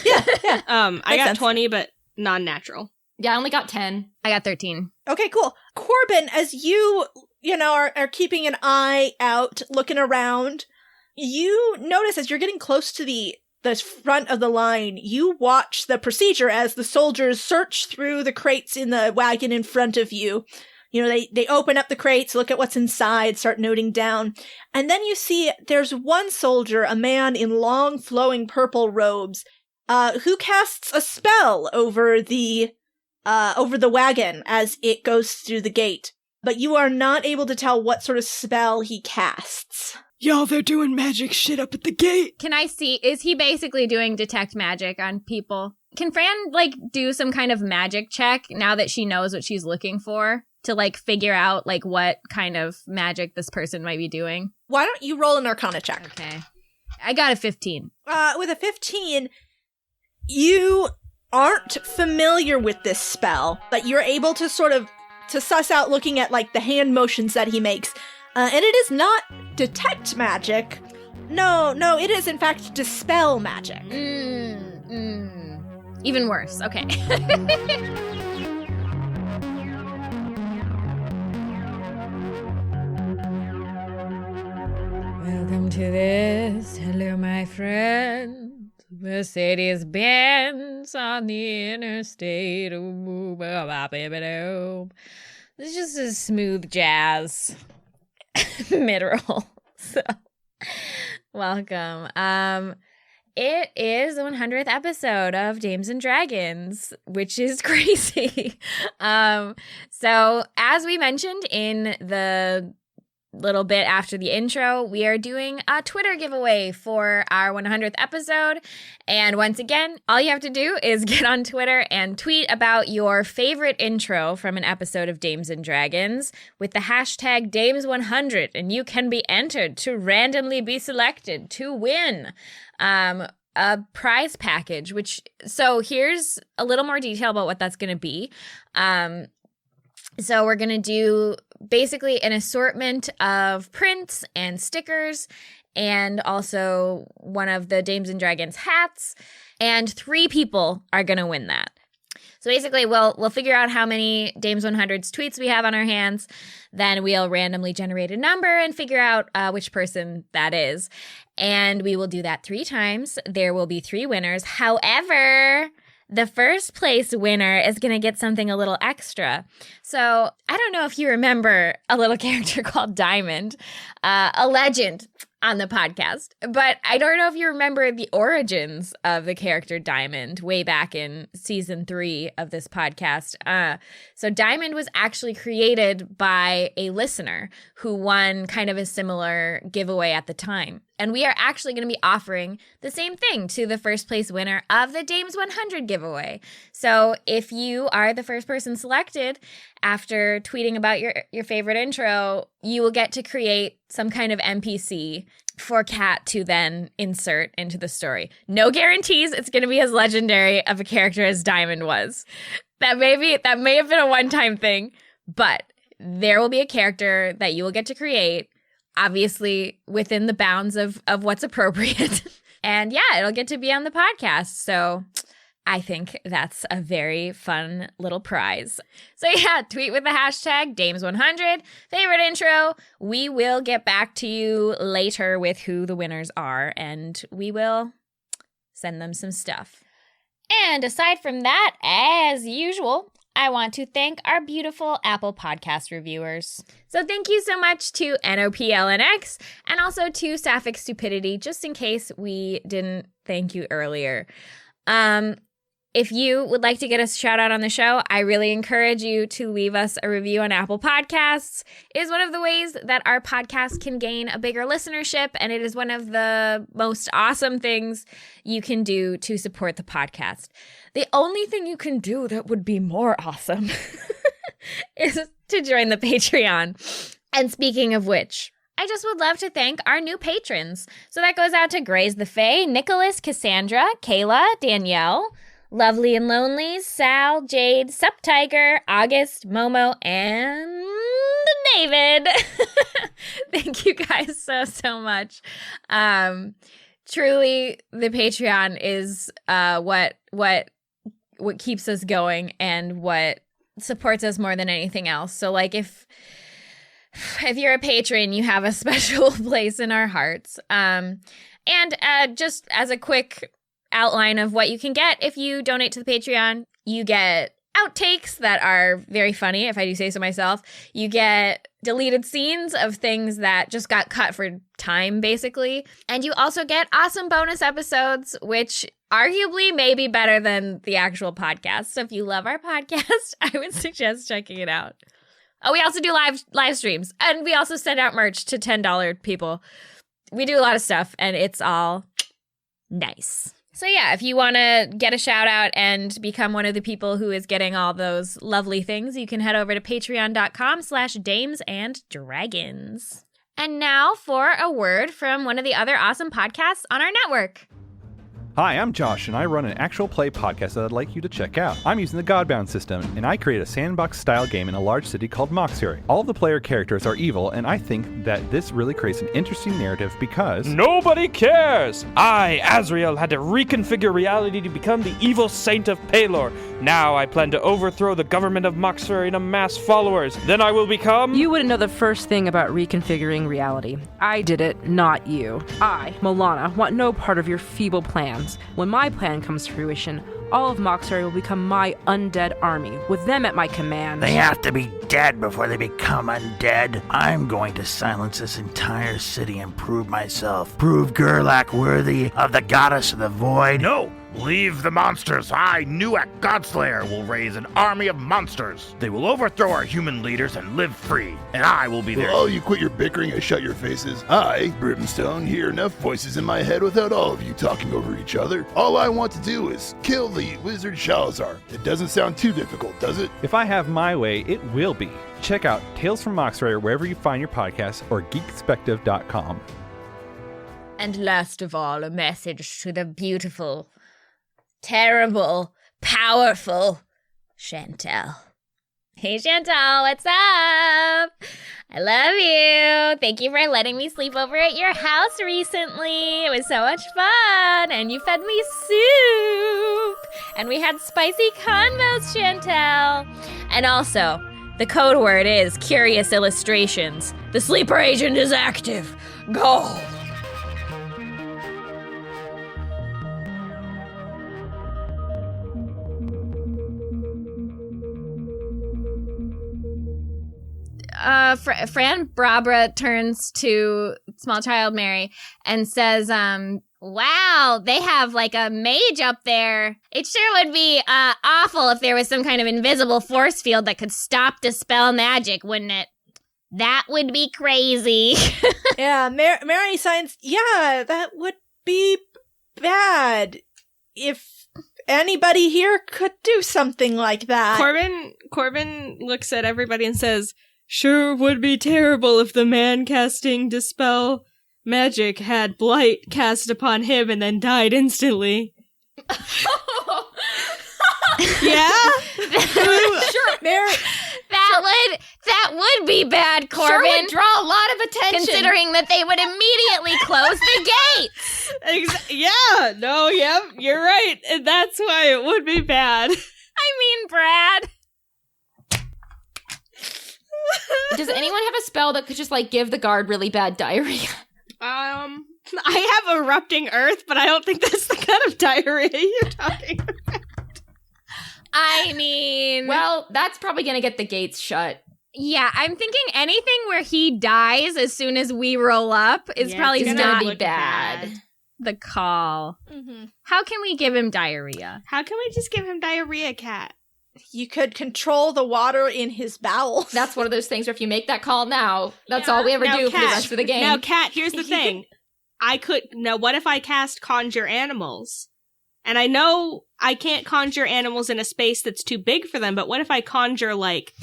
Yeah. I got sense. 20, but non-natural. Yeah, I only got 10. I got 13. Okay, cool. Corbin, as you are keeping an eye out, looking around, you notice as you're getting close to the front of the line, you watch the procedure as the soldiers search through the crates in the wagon in front of you. You know, they open up the crates, look at what's inside, start noting down. And then you see there's one soldier, a man in long flowing purple robes, who casts a spell over the wagon as it goes through the gate. But you are not able to tell what sort of spell he casts. Yo, they're doing magic shit up at the gate. Can I see, is he basically doing detect magic on people? Can Fran, do some kind of magic check now that she knows what she's looking for to, figure out, what kind of magic this person might be doing? Why don't you roll an Arcana check? Okay. I got a 15. With a 15, you aren't familiar with this spell, but you're able to sort of to suss out looking at the hand motions that he makes And it is not detect magic. No, it is in fact dispel magic. Even worse. Okay. Welcome to this. Hello, my friend. Mercedes-Benz on the interstate. It's just a smooth jazz mid-roll. So, welcome. It is the 100th episode of Dames and Dragons, which is crazy. So, as we mentioned in the little bit after the intro, we are doing a Twitter giveaway for our 100th episode. And once again, all you have to do is get on Twitter and tweet about your favorite intro from an episode of Dames and Dragons with the hashtag Dames100, and you can be entered to randomly be selected to win a prize package, so here's a little more detail about what that's going to be. So we're going to do basically an assortment of prints and stickers and also one of the Dames and Dragons hats, and 3 people are going to win that. So basically we'll figure out how many Dames 100's tweets we have on our hands, then we'll randomly generate a number and figure out which person that is. And we will do that 3 times. There will be 3 winners. However, the first place winner is going to get something a little extra. So I don't know if you remember a little character called Diamond, a legend on the podcast, but I don't know if you remember the origins of the character Diamond way back in season 3 of this podcast. So Diamond was actually created by a listener who won kind of a similar giveaway at the time. And we are actually going to be offering the same thing to the first place winner of the Dames 100 giveaway. So if you are the first person selected after tweeting about your favorite intro, you will get to create some kind of NPC for Kat to then insert into the story. No guarantees it's going to be as legendary of a character as Diamond was. That may have been a one-time thing, but there will be a character that you will get to create, obviously within the bounds of what's appropriate. And yeah, it'll get to be on the podcast. So I think that's a very fun little prize. So yeah, tweet with the hashtag Dames100, favorite intro. We will get back to you later with who the winners are, and we will send them some stuff. And aside from that, as usual, I want to thank our beautiful Apple Podcast reviewers. So thank you so much to NOPLNX and also to Sapphic Stupidity, just in case we didn't thank you earlier. If you would like to get a shout out on the show, I really encourage you to leave us a review on Apple Podcasts. It is one of the ways that our podcast can gain a bigger listenership, and it is one of the most awesome things you can do to support the podcast. The only thing you can do that would be more awesome is to join the Patreon. And speaking of which, I just would love to thank our new patrons. So that goes out to Graze the Fae, Nicholas, Cassandra, Kayla, Danielle, Lovely and Lonely, Sal, Jade, Sup Tiger, August, Momo, and David. Thank you guys so much. Truly, the Patreon is what keeps us going and what supports us more than anything else. So like if you're a patron, you have a special place in our hearts. And just as a quick outline of what you can get if you donate to the Patreon, you get outtakes that are very funny, if I do say so myself. You get deleted scenes of things that just got cut for time, basically. And you also get awesome bonus episodes, which arguably may be better than the actual podcast. So if you love our podcast, I would suggest checking it out. Oh, we also do live streams, and we also send out merch to $10 people. We do a lot of stuff, and it's all nice. So yeah, if you want to get a shout out and become one of the people who is getting all those lovely things, you can head over to patreon.com/damesanddragons. And now for a word from one of the other awesome podcasts on our network. Hi, I'm Josh, and I run an actual play podcast that I'd like you to check out. I'm using the Godbound system, and I create a sandbox-style game in a large city called Moxbury. All of the player characters are evil, and I think that this really creates an interesting narrative because... Nobody cares! I, Azrael, had to reconfigure reality to become the evil saint of Palor. Now I plan to overthrow the government of Moxbury and amass followers. Then I will become... You wouldn't know the first thing about reconfiguring reality. I did it, not you. I, Milana, want no part of your feeble plans. When my plan comes to fruition, all of Moxbury will become my undead army, with them at my command. They have to be dead before they become undead. I'm going to silence this entire city and prove myself. Prove Gerlach worthy of the goddess of the void. No! Leave the monsters. I, Nuak Godslayer, will raise an army of monsters. They will overthrow our human leaders and live free. And I will be there. Will all you quit your bickering and shut your faces? I, Brimstone, hear enough voices in my head without all of you talking over each other. All I want to do is kill the wizard Shalazar. It doesn't sound too difficult, does it? If I have my way, it will be. Check out Tales from Moxbury wherever you find your podcasts or geekspective.com. And last of all, a message to the beautiful, terrible, powerful Chantel. Hey, Chantal, what's up? I love you. Thank you for letting me sleep over at your house recently. It was so much fun. And you fed me soup. And we had spicy convos, Chantal. And also, the code word is curious illustrations. The sleeper agent is active. Go! Fran Brabra turns to small child Mary and says, wow, they have like a mage up there. It sure would be awful if there was some kind of invisible force field that could stop dispel magic, wouldn't it? That would be crazy. Yeah, Mary signs, yeah, that would be bad if anybody here could do something like that. Corbin looks at everybody and says, sure would be terrible if the man casting Dispel magic had blight cast upon him and then died instantly. Yeah? Sure, Mary. That would be bad, Corbin. Sure would draw a lot of attention. Considering that they would immediately close the gates. You're right. And that's why it would be bad. I mean, Brad. Does anyone have a spell that could just, like, give the guard really bad diarrhea? I have Erupting Earth, but I don't think that's the kind of diarrhea you're talking about. I mean... Well, that's probably gonna get the gates shut. Yeah, I'm thinking anything where he dies as soon as we roll up is probably gonna not be bad. The call. Mm-hmm. How can we give him diarrhea? How can we just give him diarrhea, Cat? You could control the water in his bowels. That's one of those things where if you make that call now, that's all we ever do for the rest of the game. Now, Cat, here's the thing. What if I cast Conjure Animals? And I know I can't conjure animals in a space that's too big for them, but what if I conjure, like,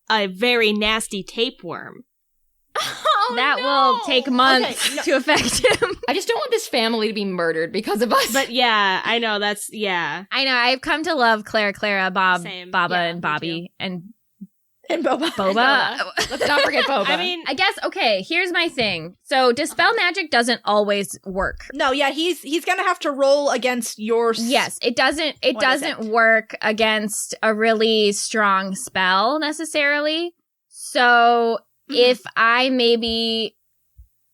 a very nasty tapeworm? Oh, that will take months to affect him. I just don't want this family to be murdered because of us. But yeah, I know, I know, I've come to love Clara, Bob, Same. Baba, Yeah, and Bobby, and Boba. Let's not forget Boba. I mean, I guess, okay, here's my thing. So, Dispel Magic doesn't always work. No, yeah, he's gonna have to roll against your... Yes, it doesn't work against a really strong spell, necessarily. So, if I maybe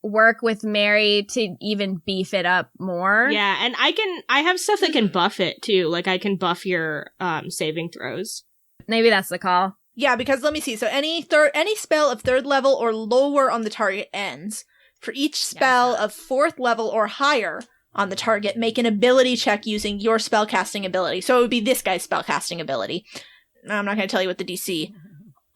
work with Mary to even beef it up more. Yeah, and I have stuff that can buff it, too. Like, I can buff your saving throws. Maybe that's the call. Yeah, because let me see. So any spell of 3rd level or lower on the target ends. For each spell of 4th level or higher on the target, make an ability check using your spellcasting ability. So it would be this guy's spellcasting ability. I'm not going to tell you what the DC.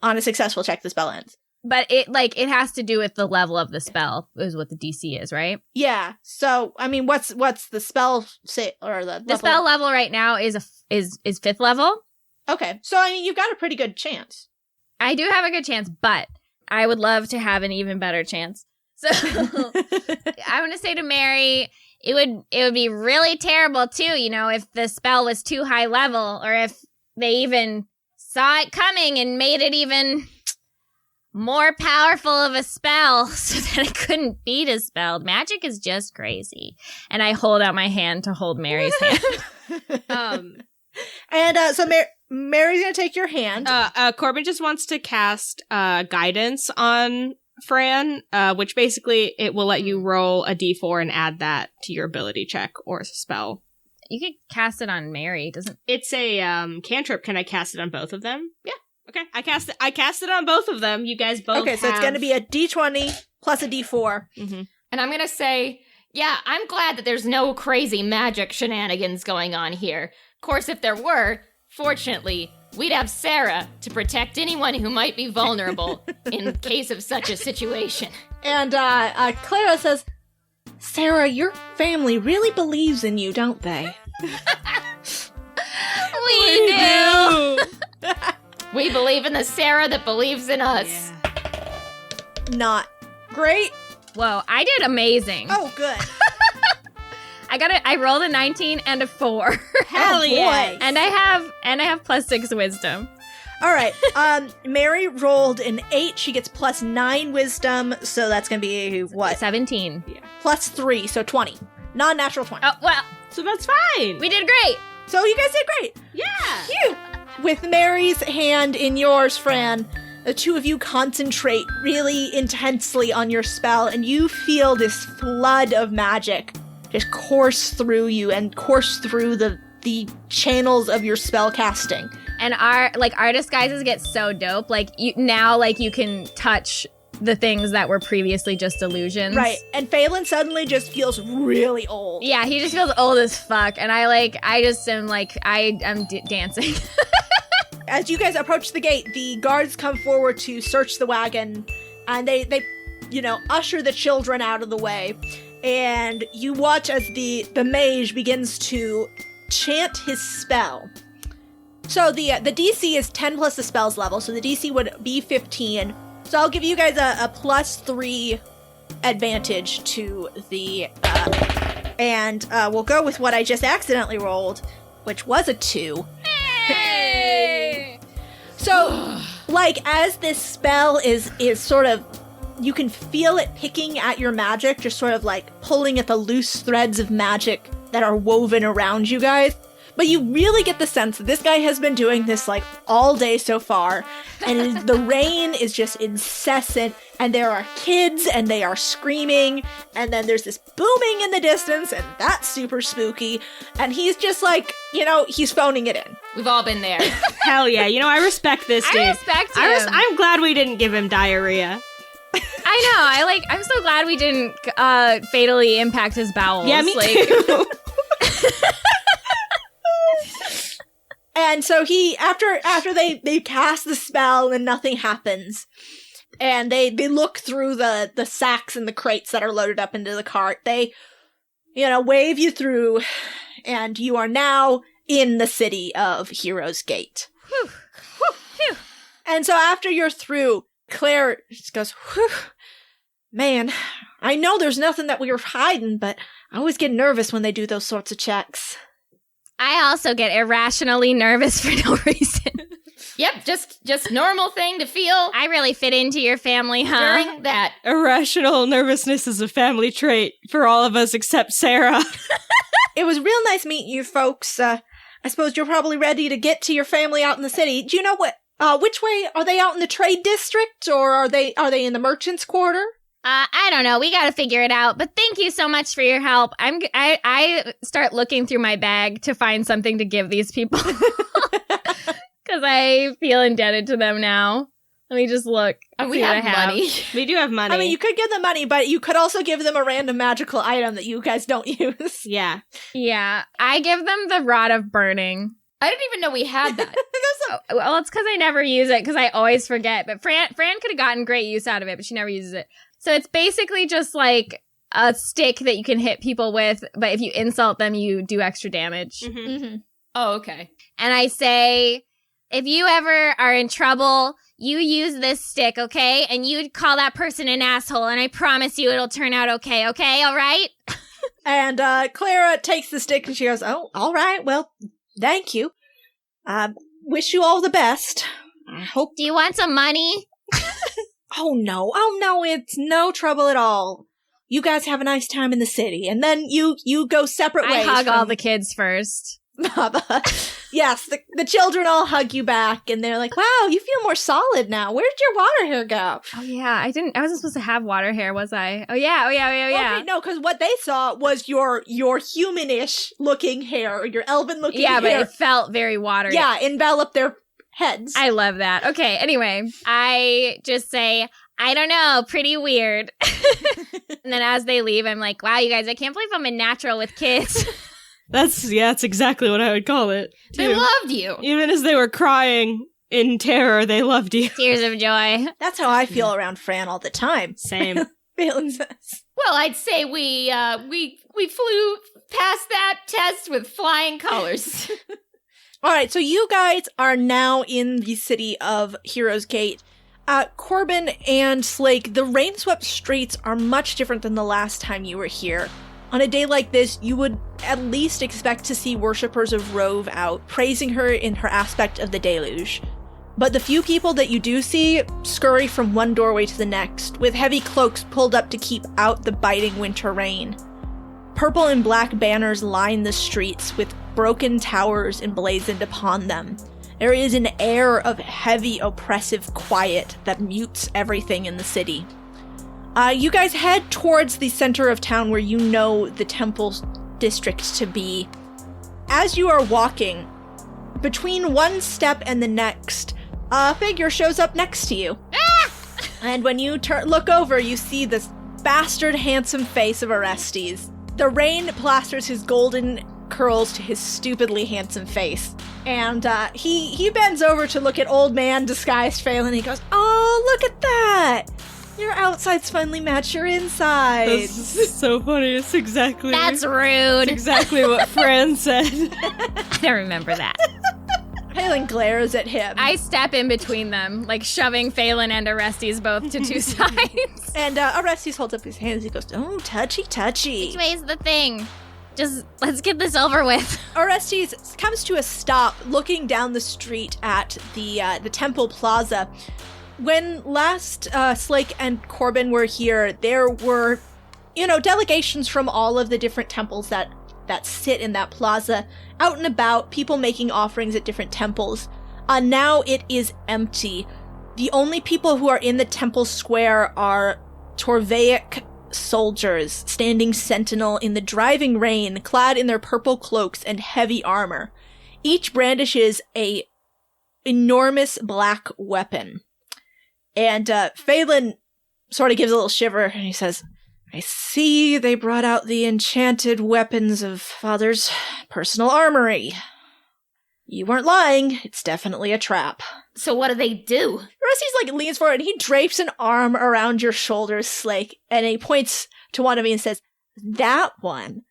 On a successful check, the spell ends. But it has to do with the level of the spell, is what the DC is, right? Yeah. So I mean, what's the spell say or the spell level right now is 5th level. Okay, so I mean, you've got a pretty good chance. I do have a good chance, but I would love to have an even better chance. So I'm going to say to Mary, it would be really terrible too, if the spell was too high level, or if they even saw it coming and made it even more powerful of a spell so that it couldn't be dispelled. Magic is just crazy. And I hold out my hand to hold Mary's hand. So Mary's gonna take your hand. Corbin just wants to cast guidance on Fran, which basically it will let you roll a d4 and add that to your ability check or spell. You could cast it on Mary, doesn't? It's a cantrip. Can I cast it on both of them? Yeah. Okay, I cast it on both of them. You guys both. Okay, so it's going to be a d20 plus a d4. Mm-hmm. And I'm going to say, yeah, I'm glad that there's no crazy magic shenanigans going on here. Of course, if there were, fortunately, we'd have Sarah to protect anyone who might be vulnerable in case of such a situation. And Clara says, Sarah, your family really believes in you, don't they? We do! We believe in the Sarah that believes in us. Yeah. Not great. Whoa, I did amazing. Oh, good. I rolled a 19 and a 4. Hell yeah. And I have plus 6 wisdom. All right. Mary rolled an 8. She gets plus 9 wisdom, so that's going to be what? 17. Yeah. Plus 3, so 20. Non-natural 20. Oh, well. So that's fine. We did great. So you guys did great. Yeah. Phew. With Mary's hand in yours, Fran, the two of you concentrate really intensely on your spell, and you feel this flood of magic just course through you and course through the channels of your spell casting. And our disguises get so dope. You can touch the things that were previously just illusions. Right. And Falen suddenly just feels really old. Yeah, he just feels old as fuck. And I'm dancing. As you guys approach the gate, the guards come forward to search the wagon, and they usher the children out of the way. And you watch as the mage begins to chant his spell. So the DC is 10 plus the spell's level, so the DC would be 15. So I'll give you guys a plus 3 advantage to the... and we'll go with what I just accidentally rolled, which was a 2. Hey! So, as this spell is sort of... You can feel it picking at your magic, just sort of pulling at the loose threads of magic that are woven around you guys. But you really get the sense that this guy has been doing this all day so far, and the rain is just incessant, and there are kids, and they are screaming, and then there's this booming in the distance, and that's super spooky, and he's just he's phoning it in. We've all been there. Hell yeah, I respect this dude. I respect him. I'm glad we didn't give him diarrhea. I know, I'm so glad we didn't fatally impact his bowels. Yeah, me too. And so after they cast the spell and nothing happens, and they look through the sacks and the crates that are loaded up into the cart, they, wave you through, and you are now in the city of Heroes Gate. Whew. Whew. Whew. And so after you're through, Claire just goes, whew, man, I know there's nothing that we were hiding, but I always get nervous when they do those sorts of checks. I also get irrationally nervous for no reason. Yep, just normal thing to feel. I really fit into your family, huh? During that. Irrational nervousness is a family trait for all of us except Sarah. It was real nice meeting you folks. I suppose you're probably ready to get to your family out in the city. Do you know which way? Are they out in the trade district, or are they in the merchant's quarter? I don't know. We gotta figure it out. But thank you so much for your help. I start looking through my bag to find something to give these people. Because I feel indebted to them now. Let me just look. We have money. We do have money. I mean, you could give them money, but you could also give them a random magical item that you guys don't use. Yeah. Yeah. I give them the Rod of Burning. I didn't even know we had that. Well, it's because I never use it, because I always forget. But Fran could have gotten great use out of it, but she never uses it. So it's basically just a stick that you can hit people with, but if you insult them, you do extra damage. Mm-hmm. Mm-hmm. Oh, okay. And I say, if you ever are in trouble, you use this stick, okay? And you call that person an asshole, and I promise you it'll turn out okay? Okay, all right? And Clara takes the stick and she goes, "Oh, all right. Well, thank you. Wish you all the best. I hope." Do you want some money? Oh no, it's no trouble at all. You guys have a nice time in the city, and then you go separate ways. I hug all the kids first. Baba. Yes, the children all hug you back, and they're like, "Wow, you feel more solid now. Where did your water hair go?" Oh yeah, I wasn't supposed to have water hair, was I? Oh yeah. Okay, no, because what they saw was your humanish looking hair, or your elven looking hair. Yeah, but it felt very watery. Yeah, enveloped their heads. I love that. Okay, anyway, I just say, I don't know, pretty weird. And then as they leave, I'm like, wow, you guys, I can't believe I'm a natural with kids. That's exactly what I would call it. They too. loved you. Even as they were crying in terror, they loved you. Tears of joy. That's how I feel around Fran all the time. Same. Falen says. Well, I'd say we flew past that test with flying colors. All right, so you guys are now in the city of Heroes Gate. Corbin and Slake, the rain-swept streets are much different than the last time you were here. On a day like this, you would at least expect to see worshippers of Rove out, praising her in her aspect of the deluge. But the few people that you do see scurry from one doorway to the next, with heavy cloaks pulled up to keep out the biting winter rain. Purple and black banners line the streets, with broken towers emblazoned upon them. There is an air of heavy, oppressive quiet that mutes everything in the city. You guys head towards the center of town where you know the temple district to be. As you are walking, between one step and the next, a figure shows up next to you. And when you look over, you see this bastard handsome face of Orestes. The rain plasters his golden curls to his stupidly handsome face. And he bends over to look at old man disguised Falen, and he goes, "Oh, look at that! Your outsides finally match your insides." That's so funny. It's exactly... That's rude. It's exactly what Fran said. I don't remember that. Falen glares at him. I step in between them, like shoving Falen and Orestes both to two sides. And Orestes holds up his hands. He goes, "Oh, touchy, touchy." Which way's the thing? Just, let's get this over with. Orestes comes to a stop looking down the street at the temple plaza. When last Slake and Corbin were here, there were, delegations from all of the different temples that sit in that plaza, out and about, people making offerings at different temples. Now it is empty. The only people who are in the temple square are Torvaic soldiers standing sentinel in the driving rain, clad in their purple cloaks and heavy armor. Each brandishes a enormous black weapon. And Falen sort of gives a little shiver, and he says, "I see they brought out the enchanted weapons of Father's personal armory. You weren't lying. It's definitely a trap." So what do they do? Orestes leans forward and he drapes an arm around your shoulders, Slake, and he points to one of me and says, That one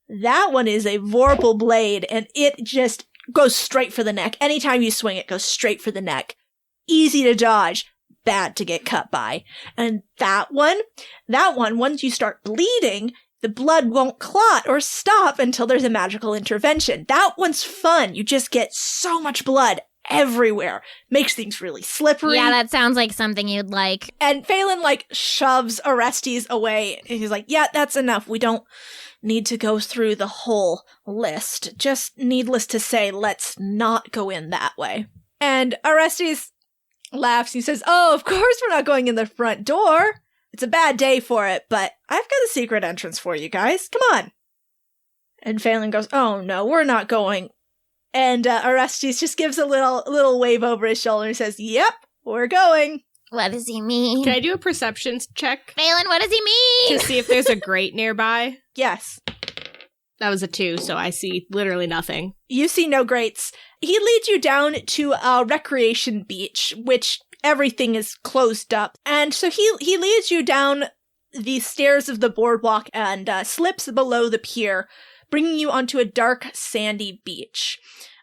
is a Vorpal blade, and it just goes straight for the neck. Anytime you swing it, goes straight for the neck. Easy to dodge, bad to get cut by. And that one, once you start bleeding, the blood won't clot or stop until there's a magical intervention. That one's fun. You just get so much blood everywhere. Makes things really slippery. Yeah, that sounds like something you'd like. And Falen, shoves Orestes away. And he's like, "Yeah, that's enough. We don't need to go through the whole list. Just needless to say, let's not go in that way." And Orestes laughs. He says, "Oh, of course we're not going in the front door. It's a bad day for it, but I've got a secret entrance for you guys. Come on." And Falen goes, "Oh no, we're not going." And Orestes just gives a little wave over his shoulder and says, "Yep, we're going." What does he mean? Can I do a perception check? Phelan, what does he mean? To see if there's a grate nearby? Yes. That was a 2, so I see literally nothing. You see no grates. He leads you down to a recreation beach, which everything is closed up. And so he leads you down the stairs of the boardwalk and slips below the pier, bringing you onto a dark, sandy beach.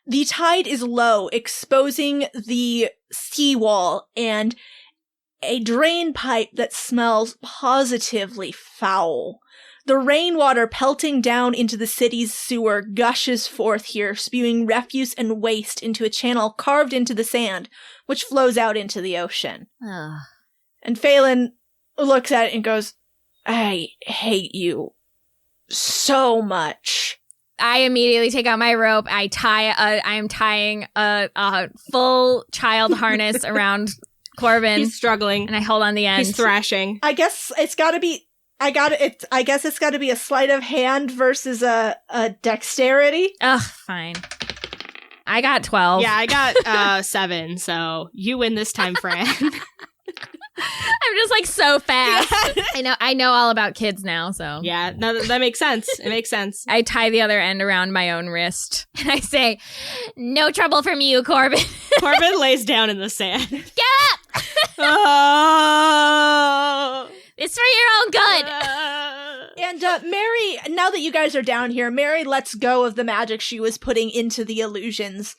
The tide is low, exposing the seawall and a drain pipe that smells positively foul. The rainwater pelting down into the city's sewer gushes forth here, spewing refuse and waste into a channel carved into the sand, which flows out into the ocean. And Falen looks at it and goes, I hate you so much. I immediately take out my rope. I am tying a full child harness around Corbin. He's struggling. And I hold on the end. He's thrashing. I guess it's gotta be a sleight of hand versus a dexterity. Ugh, fine. I got 12. Yeah, I got 7, so you win this time, Fran. I'm just like so fast. I know all about kids now, so. Yeah, no, that makes sense. It makes sense. I tie the other end around my own wrist and I say, no trouble from you, Corbin. Corbin lays down in the sand. Get up! Oh! It's for your own good. And Mary, now that you guys are down here, Mary lets go of the magic she was putting into the illusions,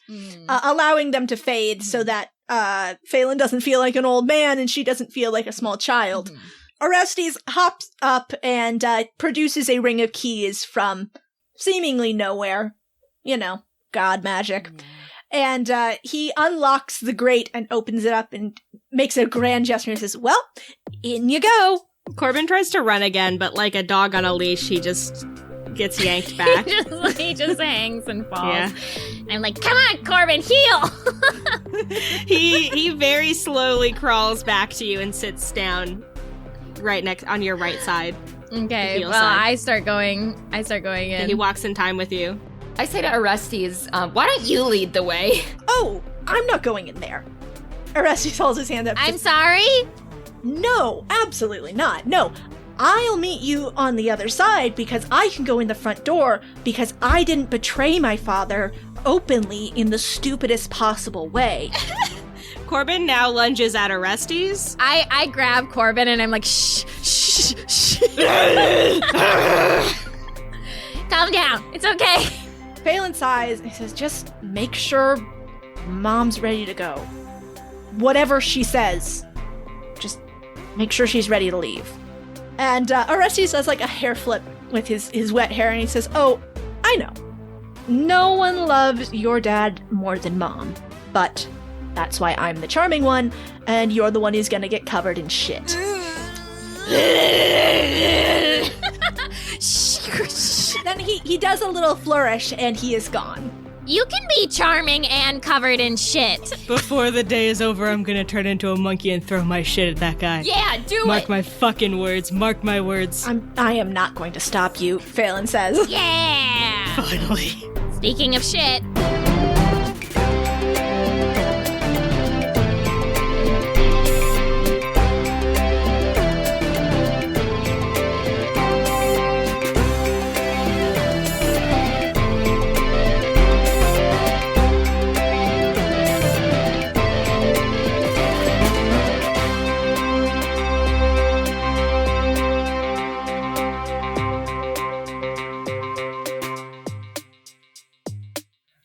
allowing them to fade so that Falen doesn't feel like an old man and she doesn't feel like a small child. Orestes hops up and produces a ring of keys from seemingly nowhere. You know, god magic. And he unlocks the grate and opens it up and makes a grand gesture and says, well, in you go. Corbin tries to run again, but like a dog on a leash, he just gets yanked back. he just hangs and falls. Yeah. I'm like, come on, Corbin, heal! He very slowly crawls back to you and sits down right next on your right side. Okay, well, side. I start going in. He walks in time with you. I say to Orestes, why don't you lead the way? Oh, I'm not going in there. Orestes holds his hand up. I'm sorry? No, absolutely not. No, I'll meet you on the other side because I can go in the front door because I didn't betray my father openly in the stupidest possible way. Corbin now lunges at Orestes. I grab Corbin and I'm like, shh, shh, shh. Calm down. It's okay. Falen sighs and he says, just make sure Mom's ready to go. Whatever she says, just make sure she's ready to leave. And Orestes does like a hair flip with his wet hair and he says, oh, I know. No one loves your dad more than Mom, but that's why I'm the charming one and you're the one who's gonna get covered in shit. Then he does a little flourish and he is gone. You can be charming and covered in shit. Before the day is over, I'm gonna turn into a monkey and throw my shit at that guy. Yeah, do Mark it. my fucking words. Mark my words. I am not going to stop you, Falen says. Yeah. Finally. Speaking of shit.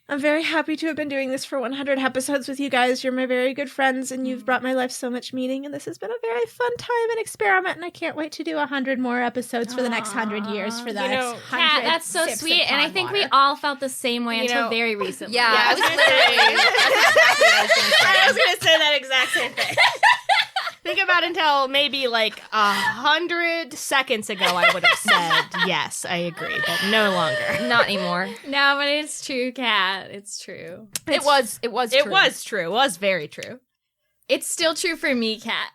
I'm very happy to have been doing this for 100 episodes with you guys. You're my very good friends, and you've brought my life so much meaning, and this has been a very fun time and experiment, and I can't wait to do 100 more episodes for the next 100 years for the next 100 Kat, that's so sips sweet, of and I pond think water. we all felt the same way until very recently. Yeah, I was gonna say that exact same thing. Think about until maybe like 100 seconds ago, I would have said yes, I agree, but no longer. Not anymore. No, but it's true, Kat. It's true. It was true. It was true. It was very true. It's still true for me, Kat.